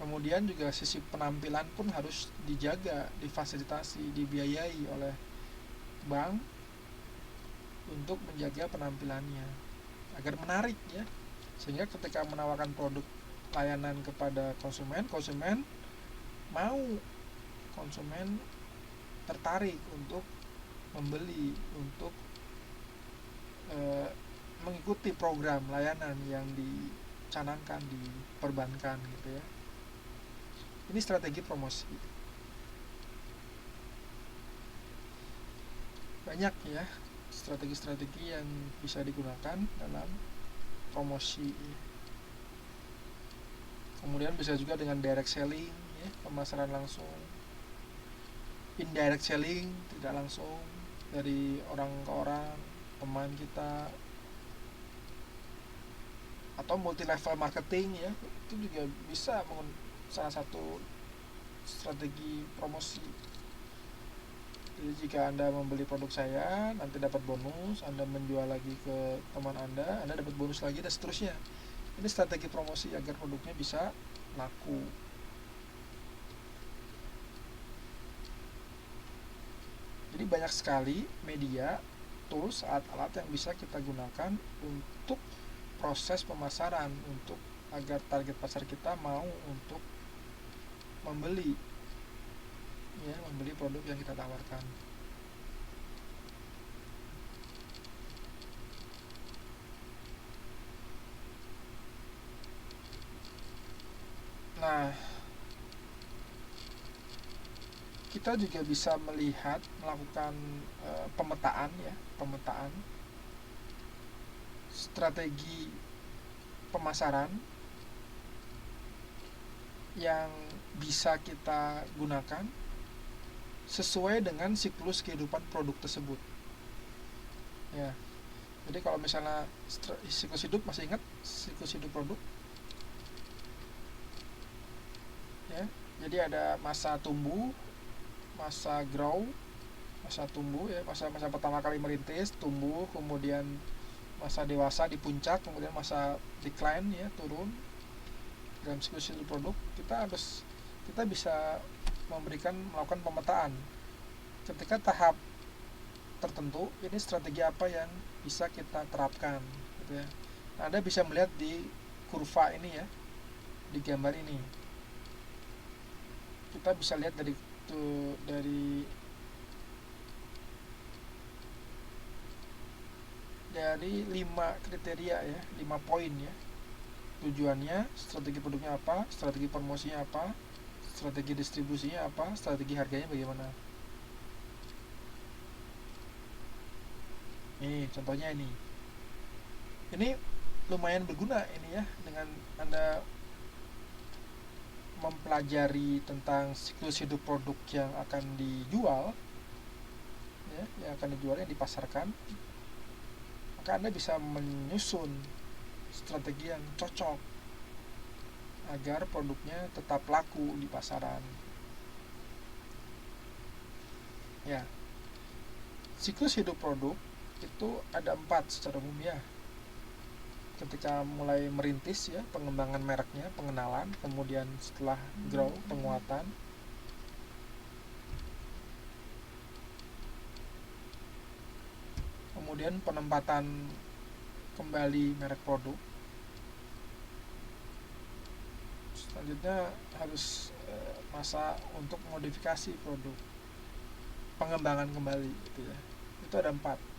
Kemudian juga sisi penampilan pun harus dijaga, difasilitasi, dibiayai oleh bank untuk menjaga penampilannya agar menarik ya, sehingga ketika menawarkan produk layanan kepada konsumen mau, konsumen tertarik untuk membeli, untuk mengikuti program layanan yang dicanangkan, diperbankan gitu ya. Ini strategi promosi. Banyak ya strategi-strategi yang bisa digunakan dalam promosi. Kemudian bisa juga dengan direct selling ya, pemasaran langsung. Indirect selling, tidak langsung, dari orang ke orang, teman kita, atau multi level marketing ya, itu juga bisa salah satu strategi promosi. Jadi jika Anda membeli produk saya, nanti dapat bonus, Anda menjual lagi ke teman Anda dapat bonus lagi, dan seterusnya. Ini strategi promosi agar produknya bisa laku. Jadi banyak sekali media, tools, alat-alat yang bisa kita gunakan untuk proses pemasaran, untuk agar target pasar kita mau untuk membeli produk yang kita tawarkan. Nah, kita juga bisa melakukan pemetaan ya, pemetaan strategi pemasaran yang bisa kita gunakan sesuai dengan siklus kehidupan produk tersebut. Ya, jadi kalau misalnya siklus hidup, masih ingat siklus hidup produk? Ya, jadi ada masa tumbuh, masa grow, masa tumbuh ya, masa pertama kali merintis, tumbuh, kemudian masa dewasa di puncak, kemudian masa decline ya, turun. Dalam siklus hidup produk kita bisa melakukan pemetaan ketika tahap tertentu, ini strategi apa yang bisa kita terapkan gitu ya. Nah, Anda bisa melihat di kurva ini ya, di gambar ini kita bisa lihat dari 5 kriteria ya, 5 poin ya. Tujuannya, strategi produknya apa, strategi promosinya apa, strategi distribusinya apa, strategi harganya bagaimana. Nih contohnya ini lumayan berguna ini ya, dengan Anda mempelajari tentang siklus hidup produk yang akan dijual ya, yang dipasarkan, maka Anda bisa menyusun strategi yang cocok agar produknya tetap laku di pasaran. Ya, siklus hidup produk itu ada 4 secara umum ya. Ketika mulai merintis ya, pengembangan mereknya, pengenalan, kemudian setelah grow, penguatan, kemudian penempatan kembali merek produk, selanjutnya harus masa untuk modifikasi produk, pengembangan kembali gitu ya. Itu ada 4.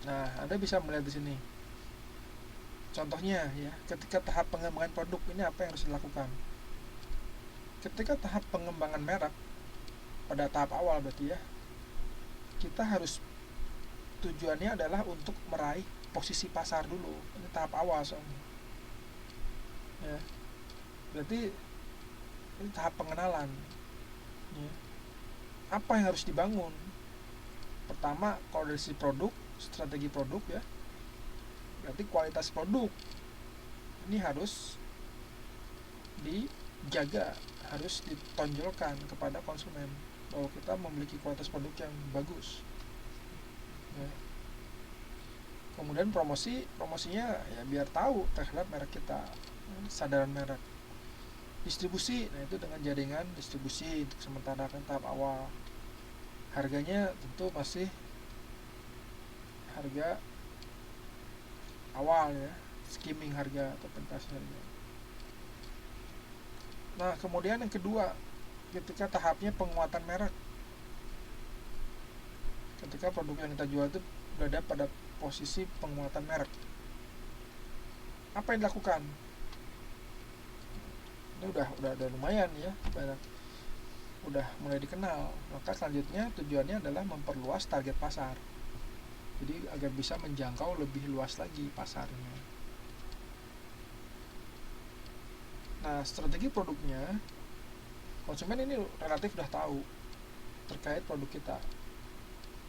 Nah, Anda bisa melihat di sini. Contohnya ya, ketika tahap pengembangan produk ini apa yang harus dilakukan? Ketika tahap pengembangan merek, pada tahap awal berarti ya, kita harus, tujuannya adalah untuk meraih posisi pasar dulu. Ini tahap awal soalnya. Ya, berarti ini tahap pengenalan. Ya. Apa yang harus dibangun? Pertama, kalau dari sisi produk, strategi produk ya, berarti kualitas produk ini harus dijaga, harus ditonjolkan kepada konsumen bahwa kita memiliki kualitas produk yang bagus ya. Kemudian promosinya ya biar tahu terhadap merek kita, sadaran merek. Distribusi, nah itu dengan jaringan distribusi untuk sementara kan tahap awal. Harganya tentu masih harga awal ya, skimming harga atau pentasi harga. Nah, kemudian yang kedua, ketika tahapnya penguatan merek, ketika produk yang kita jual itu berada pada posisi penguatan merek, apa yang dilakukan? Ini udah lumayan ya, udah mulai dikenal. Maka selanjutnya tujuannya adalah memperluas target pasar, jadi agar bisa menjangkau lebih luas lagi pasarnya. Nah, strategi produknya, konsumen ini relatif udah tahu terkait produk kita.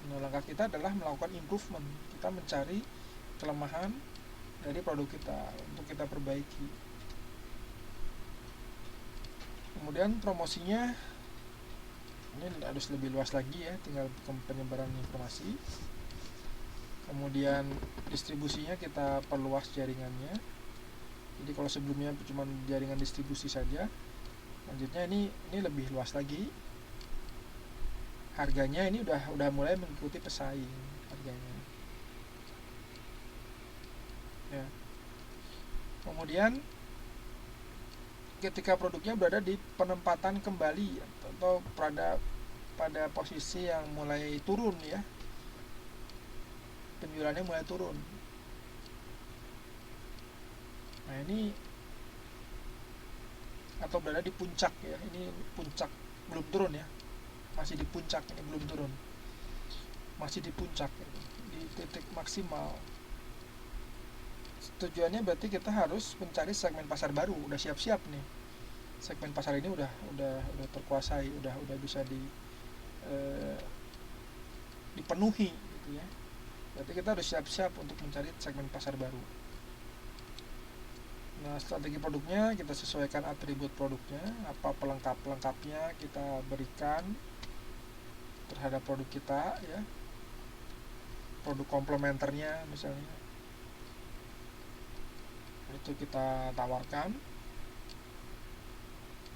Nah, langkah kita adalah melakukan improvement. Kita mencari kelemahan dari produk kita untuk kita perbaiki. Kemudian promosinya ini harus lebih luas lagi ya, tinggal penyebaran informasi. Kemudian distribusinya kita perluas jaringannya. Jadi kalau sebelumnya cuma jaringan distribusi saja, lanjutnya ini lebih luas lagi. Harganya ini udah mulai mengikuti pesaing harganya. Ya. Kemudian ketika produknya berada di penempatan kembali atau pada posisi yang mulai turun ya, penjualannya mulai turun. Nah, ini atau berada di puncak ya. Ini puncak, belum turun ya, masih di puncak, ini belum turun, masih di puncak ini, di titik maksimal. Tujuannya berarti kita harus mencari segmen pasar baru, udah siap-siap nih. Segmen pasar ini udah terkuasai, udah bisa dipenuhi gitu ya. Berarti kita harus siap-siap untuk mencari segmen pasar baru. Nah, strategi produknya kita sesuaikan atribut produknya, apa pelengkapnya kita berikan terhadap produk kita ya. Produk komplementernya misalnya, itu kita tawarkan.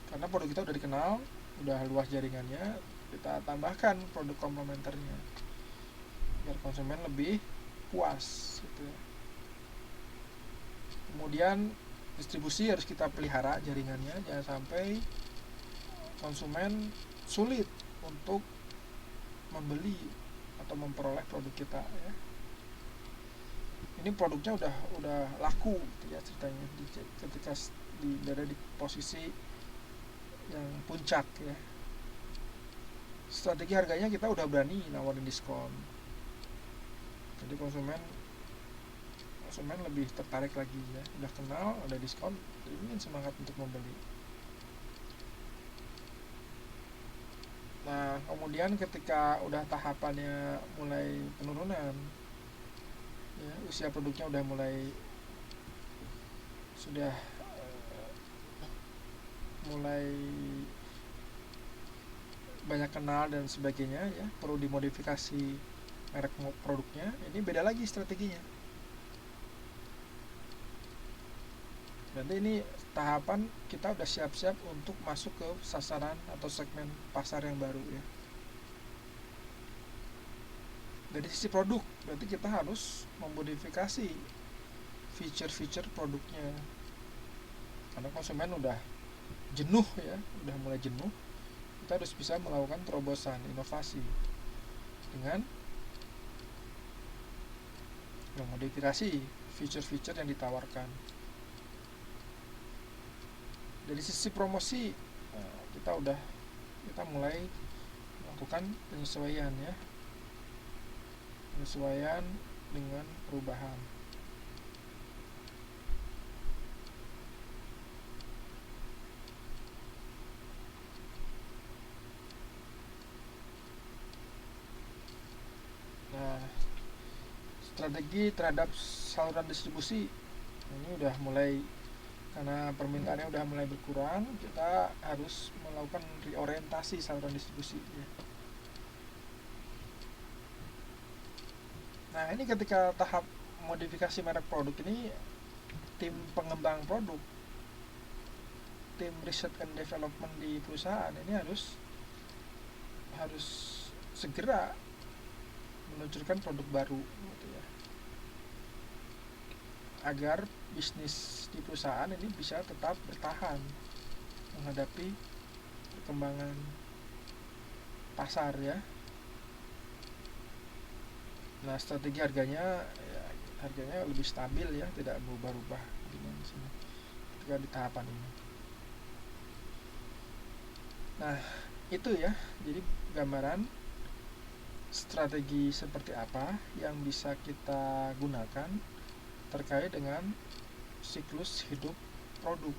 Karena produk kita udah dikenal, udah luas jaringannya, kita tambahkan produk komplementernya biar konsumen lebih puas gitu ya. Kemudian distribusi harus kita pelihara jaringannya, jangan sampai konsumen sulit untuk membeli atau memperoleh produk kita ya. Ini produknya udah laku gitu ya ceritanya, ketika berada di posisi yang puncak ya. Strategi harganya kita udah berani nawarin diskon, jadi konsumen lebih tertarik lagi ya, udah kenal, ada diskon, jadi ingin semangat untuk membeli. Nah, kemudian ketika udah tahapannya mulai penurunan ya, usia produknya udah mulai banyak kenal dan sebagainya ya, perlu dimodifikasi merek produknya, ini beda lagi strateginya. Berarti ini tahapan kita udah siap-siap untuk masuk ke sasaran atau segmen pasar yang baru ya. Dari sisi produk, berarti kita harus memodifikasi feature-feature produknya. Karena konsumen udah jenuh ya, udah mulai jenuh. Kita harus bisa melakukan terobosan, inovasi dengan memodifikasi feature-feature yang ditawarkan. Dari sisi promosi, kita mulai melakukan penyesuaian ya, penyesuaian dengan perubahan. Nah, strategi terhadap saluran distribusi ini udah mulai, karena permintaannya udah mulai berkurang, kita harus melakukan reorientasi saluran distribusi ya. Nah, ini ketika tahap modifikasi merek produk ini, tim pengembang produk, tim research and development di perusahaan ini harus segera meluncurkan produk baru gitu ya, agar bisnis di perusahaan ini bisa tetap bertahan menghadapi perkembangan pasar ya. Nah, strategi harganya lebih stabil ya, tidak berubah-ubah ketika di tahapan ini. Nah, itu ya, jadi gambaran strategi seperti apa yang bisa kita gunakan terkait dengan siklus hidup produk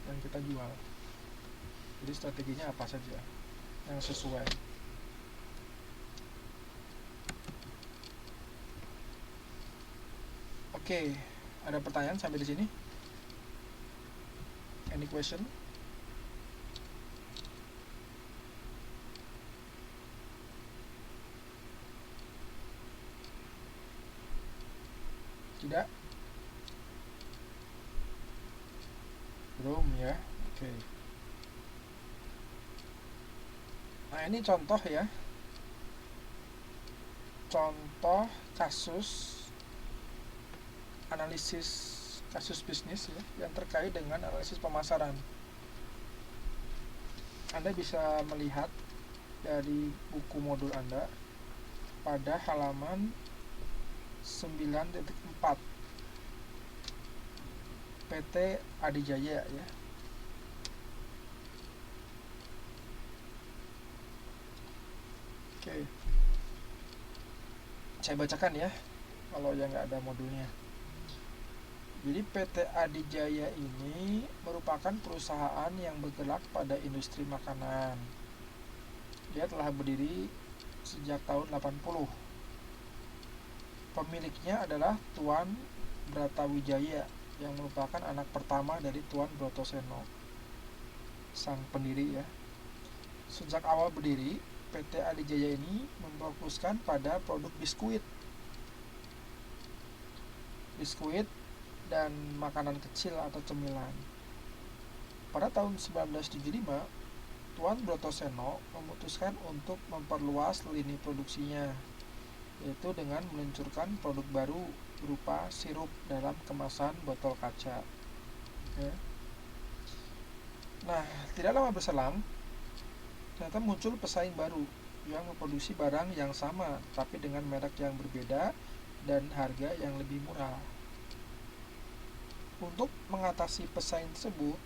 yang kita jual. Jadi strateginya apa saja yang sesuai. Oke, ada pertanyaan sampai di sini? Any question? Tidak? Belum ya. Oke. Nah, ini contoh ya. Contoh kasus analisis kasus bisnis ya, yang terkait dengan analisis pemasaran. Anda bisa melihat dari buku modul Anda pada halaman 9.4 PT Adijaya ya. Oke, saya bacakan ya kalau yang nggak ada modulnya. Jadi PT Adijaya ini merupakan perusahaan yang bergerak pada industri makanan. Dia telah berdiri sejak tahun 80. Pemiliknya adalah Tuan Bratawijaya yang merupakan anak pertama dari Tuan Brotoseno, sang pendiri ya. Sejak awal berdiri, PT Adijaya ini memfokuskan pada produk biskuit dan makanan kecil atau cemilan. Pada tahun 1975, Tuan Brotoseno memutuskan untuk memperluas lini produksinya, yaitu dengan meluncurkan produk baru berupa sirup dalam kemasan botol kaca. Ya. Nah, tidak lama berselang, ternyata muncul pesaing baru yang memproduksi barang yang sama tapi dengan merek yang berbeda dan harga yang lebih murah. Untuk mengatasi pesaing tersebut,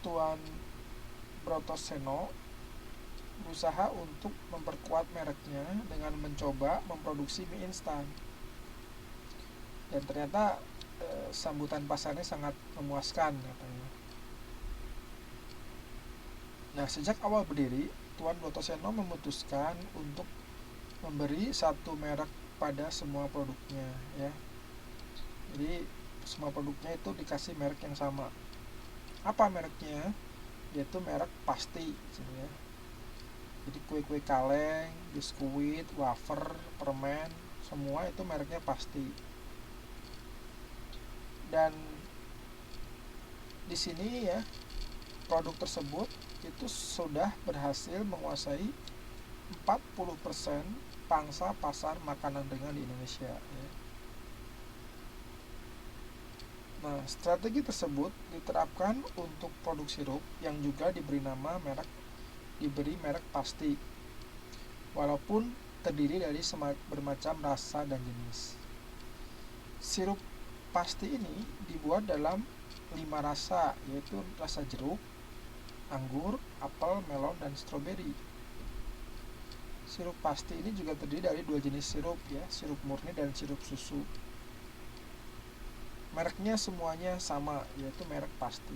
Tuan Brotoseno berusaha untuk memperkuat mereknya dengan mencoba memproduksi mie instan. Dan ternyata sambutan pasarnya sangat memuaskan katanya. Nah, sejak awal berdiri, Tuan Brotoseno memutuskan untuk memberi satu merek pada semua produknya ya. Jadi semua produknya itu dikasih merek yang sama. Apa mereknya? Yaitu merek pasti ya. Jadi kue-kue kaleng, biskuit, wafer, permen, semua itu mereknya pasti. Dan di sini ya, produk tersebut itu sudah berhasil menguasai 40% pangsa pasar makanan ringan di Indonesia ya. Nah, strategi tersebut diterapkan untuk produk sirup yang juga diberi merek pasti, walaupun terdiri dari bermacam rasa dan jenis. Sirup pasti ini dibuat dalam 5 rasa, yaitu rasa jeruk, anggur, apel, melon, dan stroberi. Sirup pasti ini juga terdiri dari 2 jenis sirup ya, sirup murni dan sirup susu. Mereknya semuanya sama, yaitu merek pasti.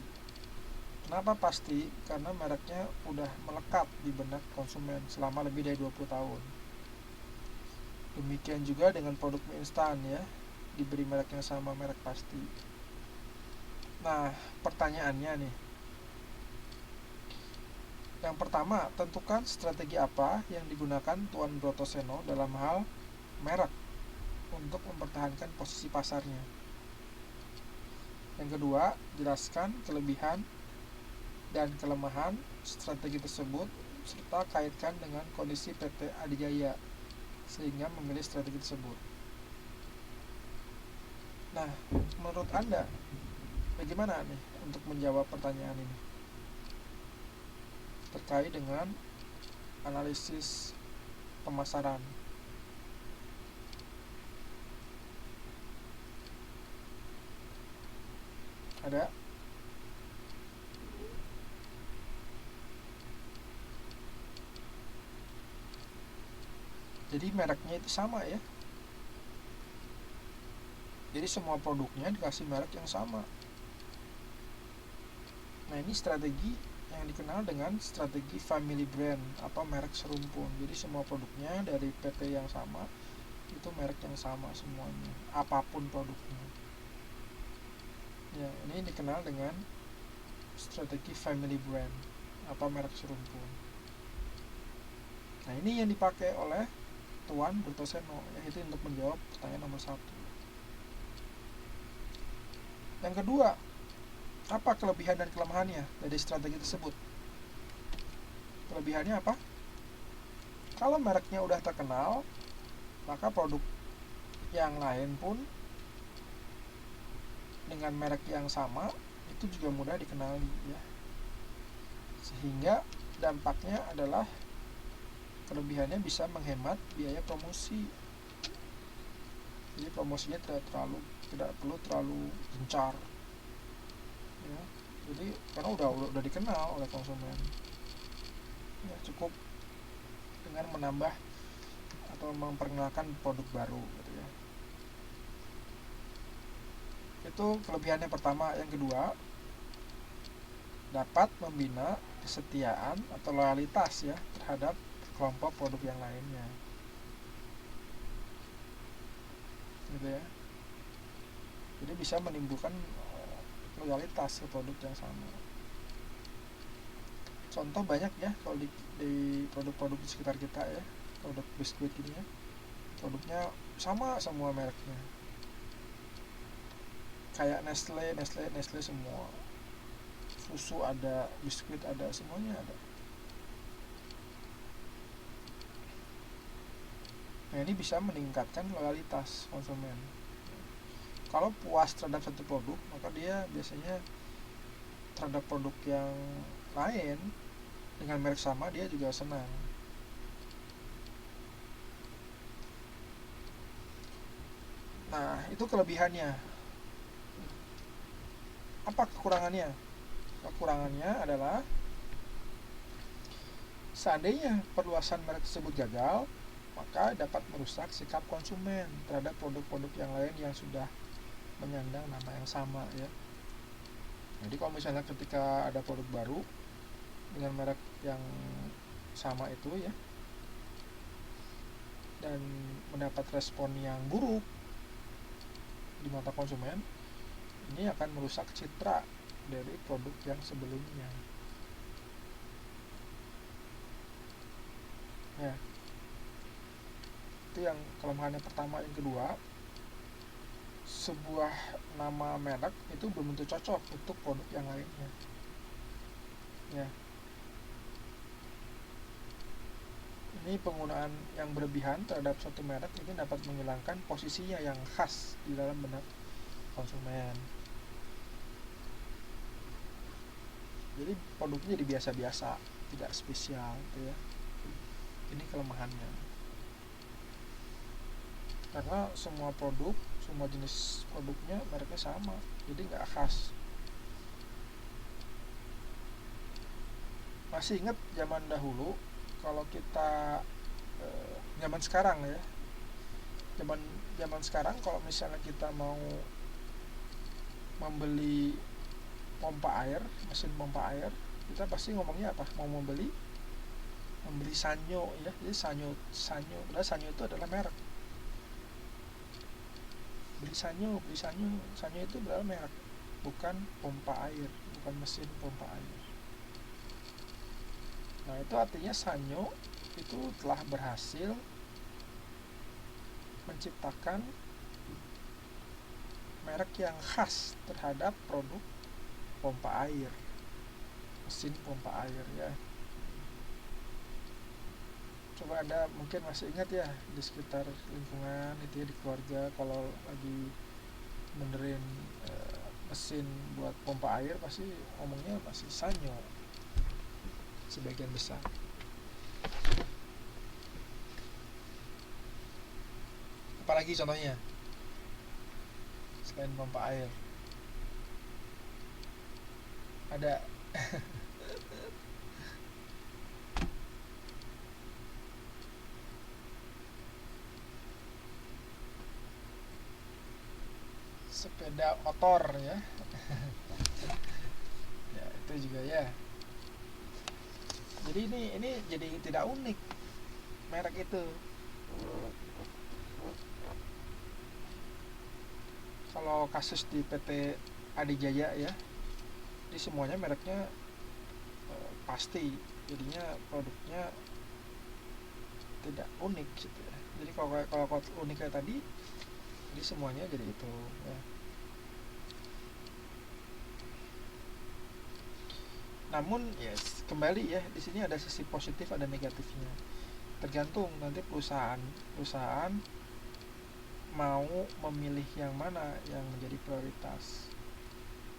Kenapa pasti? Karena mereknya udah melekat di benak konsumen selama lebih dari 20 tahun. Demikian juga dengan produk mie instan ya, diberi merek yang sama, merek pasti. Nah, pertanyaannya nih. Yang pertama, tentukan strategi apa yang digunakan Tuan Brotoseno dalam hal merek untuk mempertahankan posisi pasarnya. Yang kedua, jelaskan kelebihan dan kelemahan strategi tersebut serta kaitkan dengan kondisi PT Adijaya sehingga memilih strategi tersebut. Nah, menurut Anda bagaimana nih untuk menjawab pertanyaan ini terkait dengan analisis pemasaran? Ada? Jadi mereknya itu sama ya. Jadi semua produknya dikasih merek yang sama. Nah, ini strategi yang dikenal dengan strategi family brand atau merek serumpun. Jadi semua produknya dari PT yang sama itu merek yang sama semuanya, apapun produknya. Ya, ini dikenal dengan strategi family brand atau merek serumpun. Nah, ini yang dipakai oleh Tuan Brotoseno, yaitu untuk menjawab pertanyaan nomor 1. Yang kedua, apa kelebihan dan kelemahannya dari strategi tersebut? Kelebihannya apa? Kalau mereknya udah terkenal, maka produk yang lain pun dengan merek yang sama itu juga mudah dikenali ya. Sehingga dampaknya adalah kelebihannya bisa menghemat biaya promosi. Jadi promosinya tidak perlu terlalu gencar ya. Jadi karena udah dikenal oleh konsumen ya, cukup dengan menambah atau memperkenalkan produk baru gitu ya. Itu kelebihan yang pertama. Yang kedua, dapat membina kesetiaan atau loyalitas ya terhadap kelompok produk yang lainnya gitu ya. Jadi bisa menimbulkan loyalitas ke produk yang sama. Contoh banyak ya kalau di produk-produk di sekitar kita ya, produk biskuit ini ya, produknya sama semua mereknya, kayak Nestle semua, susu ada, biskuit ada, semuanya ada. Nah ini bisa meningkatkan loyalitas konsumen. Kalau puas terhadap satu produk, maka dia biasanya terhadap produk yang lain dengan merek sama dia juga senang. Nah itu kelebihannya. Apa kekurangannya? Kekurangannya adalah seandainya perluasan merek tersebut gagal, maka dapat merusak sikap konsumen terhadap produk-produk yang lain yang sudah menyandang nama yang sama ya. Jadi kalau misalnya ketika ada produk baru dengan merek yang sama itu ya, dan mendapat respon yang buruk di mata konsumen, ini akan merusak citra dari produk yang sebelumnya ya. Itu yang kelemahan yang pertama. Yang kedua, sebuah nama merek itu belum tentu cocok untuk produk yang lainnya ya. Ini penggunaan yang berlebihan terhadap suatu merek ini dapat menghilangkan posisinya yang khas di dalam benak konsumen. Jadi produknya jadi biasa-biasa, tidak spesial gitu ya. Ini kelemahannya. Karena semua produk, semua jenis produknya mereknya sama, jadi nggak khas. Masih ingat zaman dahulu, kalau kita zaman sekarang ya, zaman sekarang kalau misalnya kita mau membeli pompa air, mesin pompa air, kita pasti ngomongnya apa? Mau membeli Sanyo ya. Jadi Sanyo, padahal Sanyo itu adalah merek. Beli Sanyo itu adalah merek, bukan pompa air, bukan mesin pompa air. Nah itu artinya Sanyo itu telah berhasil menciptakan merek yang khas terhadap produk pompa air, mesin pompa air ya. Coba Anda mungkin masih ingat ya, di sekitar lingkungan itu ya, di keluarga kalau lagi benerin mesin buat pompa air pasti ngomongnya masih Sanyo sebagian besar. Apalagi contohnya selain pompa air ada? Sepeda motor ya. Ya itu juga ya. Jadi ini jadi tidak unik merek itu. Kalau kasus di PT Adijaya ya, jadi semuanya mereknya pasti, jadinya produknya tidak unik gitu ya. Jadi kalau unik kayak tadi, jadi semuanya jadi itu ya. Namun ya kembali ya, di sini ada sisi positif, ada negatifnya. Tergantung nanti perusahaan mau memilih yang mana yang menjadi prioritas.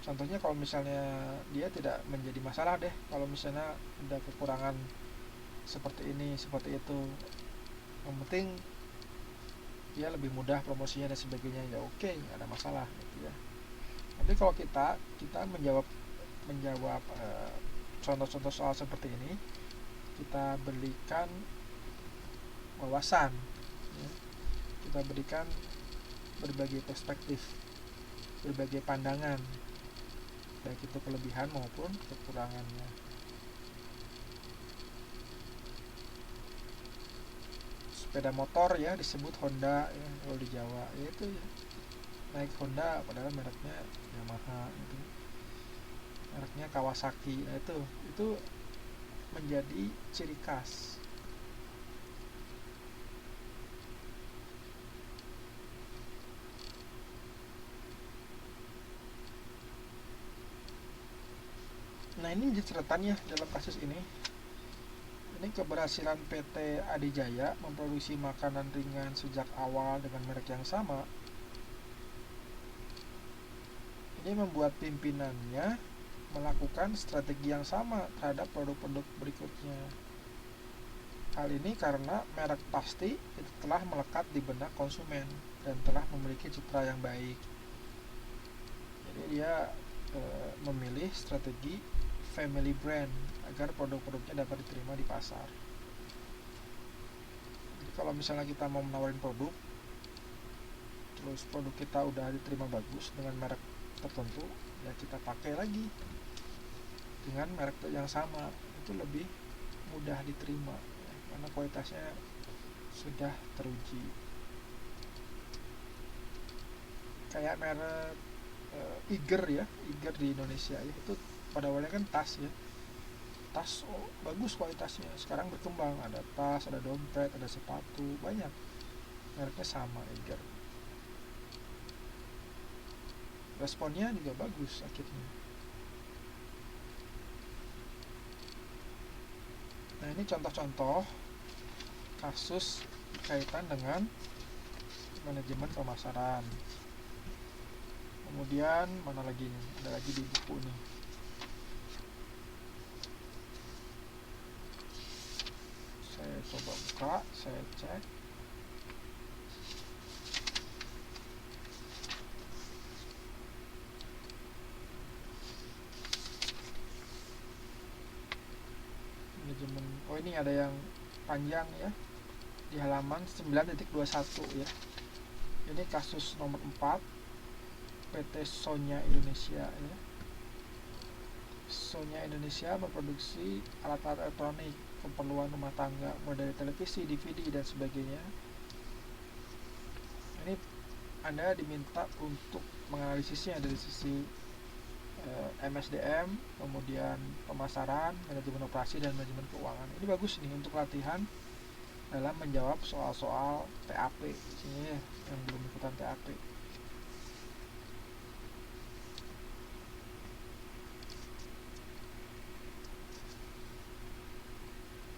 Contohnya kalau misalnya dia tidak menjadi masalah deh kalau misalnya ada kekurangan seperti ini, seperti itu, yang penting dia lebih mudah promosinya dan sebagainya, ya oke, nggak ada masalah gitu ya. Tapi kalau kita menjawab contoh-contoh soal seperti ini, kita berikan wawasan ya. Kita berikan berbagai perspektif, berbagai pandangan, baik itu kelebihan maupun kekurangannya. Sepeda motor ya disebut Honda ya kalau di Jawa, ya itu ya, naik Honda padahal mereknya Yamaha gitu, mereknya Kawasaki. Nah, itu menjadi ciri khas. Nah, ini menjadi catatannya dalam kasus ini. Ini keberhasilan PT Adijaya memproduksi makanan ringan sejak awal dengan merek yang sama. Ini membuat pimpinannya melakukan strategi yang sama terhadap produk-produk berikutnya. Hal ini karena merek pasti itu telah melekat di benak konsumen dan telah memiliki citra yang baik. Jadi dia memilih strategi family brand agar produk-produknya dapat diterima di pasar. Jadi kalau misalnya kita mau menawarin produk, terus produk kita udah diterima bagus dengan merek tertentu, ya kita pakai lagi dengan merek yang sama, itu lebih mudah diterima ya, karena kualitasnya sudah teruji. Kayak merek Iger ya, Iger di Indonesia ya, itu pada awalnya kan tas ya, tas bagus kualitasnya, sekarang berkembang, ada tas, ada dompet, ada sepatu, banyak mereknya sama Iger, responnya juga bagus akhirnya. Nah, ini contoh-contoh kasus kaitan dengan manajemen pemasaran. Kemudian mana lagi nih, ada lagi di buku nih. Saya coba buka, saya cek. Manajemen, oh ini ada yang panjang ya, di halaman 9.21 ya. Ini kasus nomor 4 PT Sonya Indonesia ya. Sonya Indonesia memproduksi alat-alat elektronik keperluan rumah tangga, mulai dari televisi, DVD dan sebagainya. Ini Anda diminta untuk menganalisisnya dari sisi MSDM, kemudian pemasaran, manajemen operasi dan manajemen keuangan. Ini bagus nih untuk latihan dalam menjawab soal-soal TAP. Sini yang belum ikutan TAP.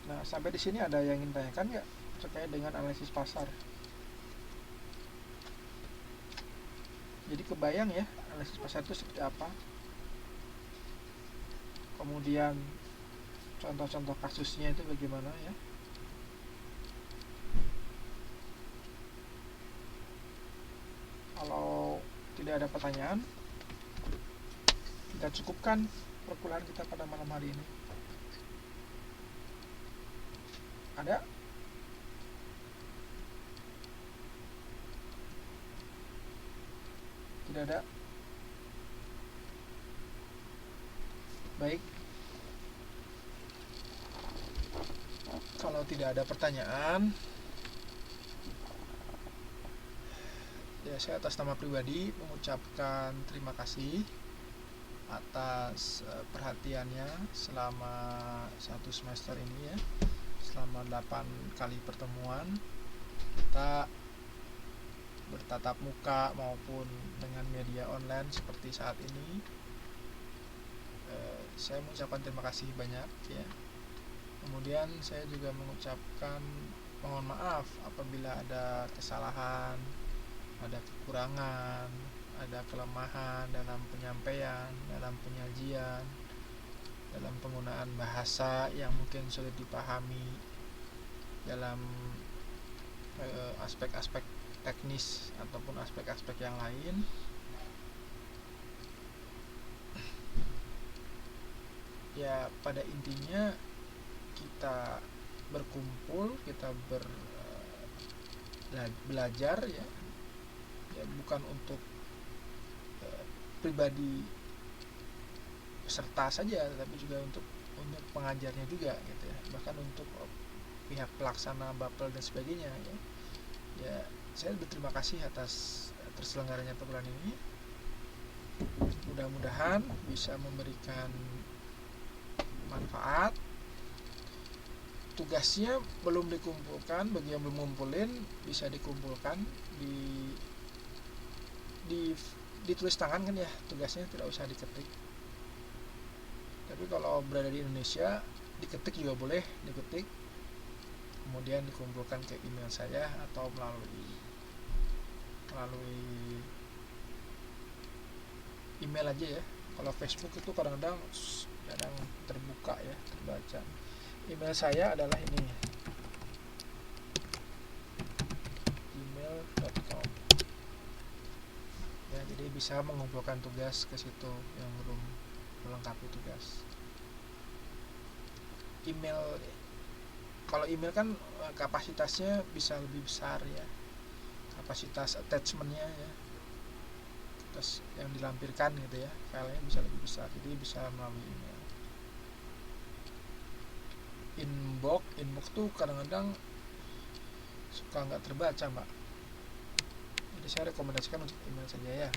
Nah, sampai di sini ada yang ingin tanyakan nggak terkait dengan analisis pasar? Jadi kebayang ya analisis pasar itu seperti apa? Kemudian contoh-contoh kasusnya itu bagaimana ya? Kalau tidak ada pertanyaan, kita cukupkan perkuliahan kita pada malam hari ini. Ada? Tidak ada? Baik. Kalau tidak ada pertanyaan, ya saya atas nama pribadi mengucapkan terima kasih atas perhatiannya selama satu semester ini ya, selama 8 kali pertemuan kita bertatap muka maupun dengan media online seperti saat ini. Saya mengucapkan terima kasih banyak ya. Kemudian saya juga mengucapkan mohon maaf apabila ada kesalahan, ada kekurangan, ada kelemahan dalam penyampaian, dalam penyajian, dalam penggunaan bahasa yang mungkin sulit dipahami, dalam aspek-aspek teknis ataupun aspek-aspek yang lain. Ya pada intinya kita berkumpul, kita belajar ya, ya bukan untuk pribadi peserta saja, tapi juga untuk pengajarnya juga gitu ya, bahkan untuk pihak pelaksana bapel dan sebagainya ya. Ya, saya berterima kasih atas terselenggaranya perguruan ini. Mudah-mudahan bisa memberikan manfaat. Tugasnya belum dikumpulkan, bagi yang belum ngumpulin bisa dikumpulkan di ditulis tangan kan ya, tugasnya tidak usah diketik. Tapi kalau berada di Indonesia diketik juga boleh, diketik kemudian dikumpulkan ke email saya atau melalui email aja ya. Kalau Facebook itu kadang-kadang jarang terbuka ya, terbaca. Email saya adalah ini, gmail.com ya, jadi bisa mengumpulkan tugas ke situ yang belum melengkapi tugas. Email, kalau email kan kapasitasnya bisa lebih besar ya, kapasitas attachmentnya ya, terus yang dilampirkan gitu ya, filenya bisa lebih besar, jadi bisa melalui email. Inbox tuh kadang-kadang suka nggak terbaca mbak, jadi saya rekomendasikan untuk email saja ya.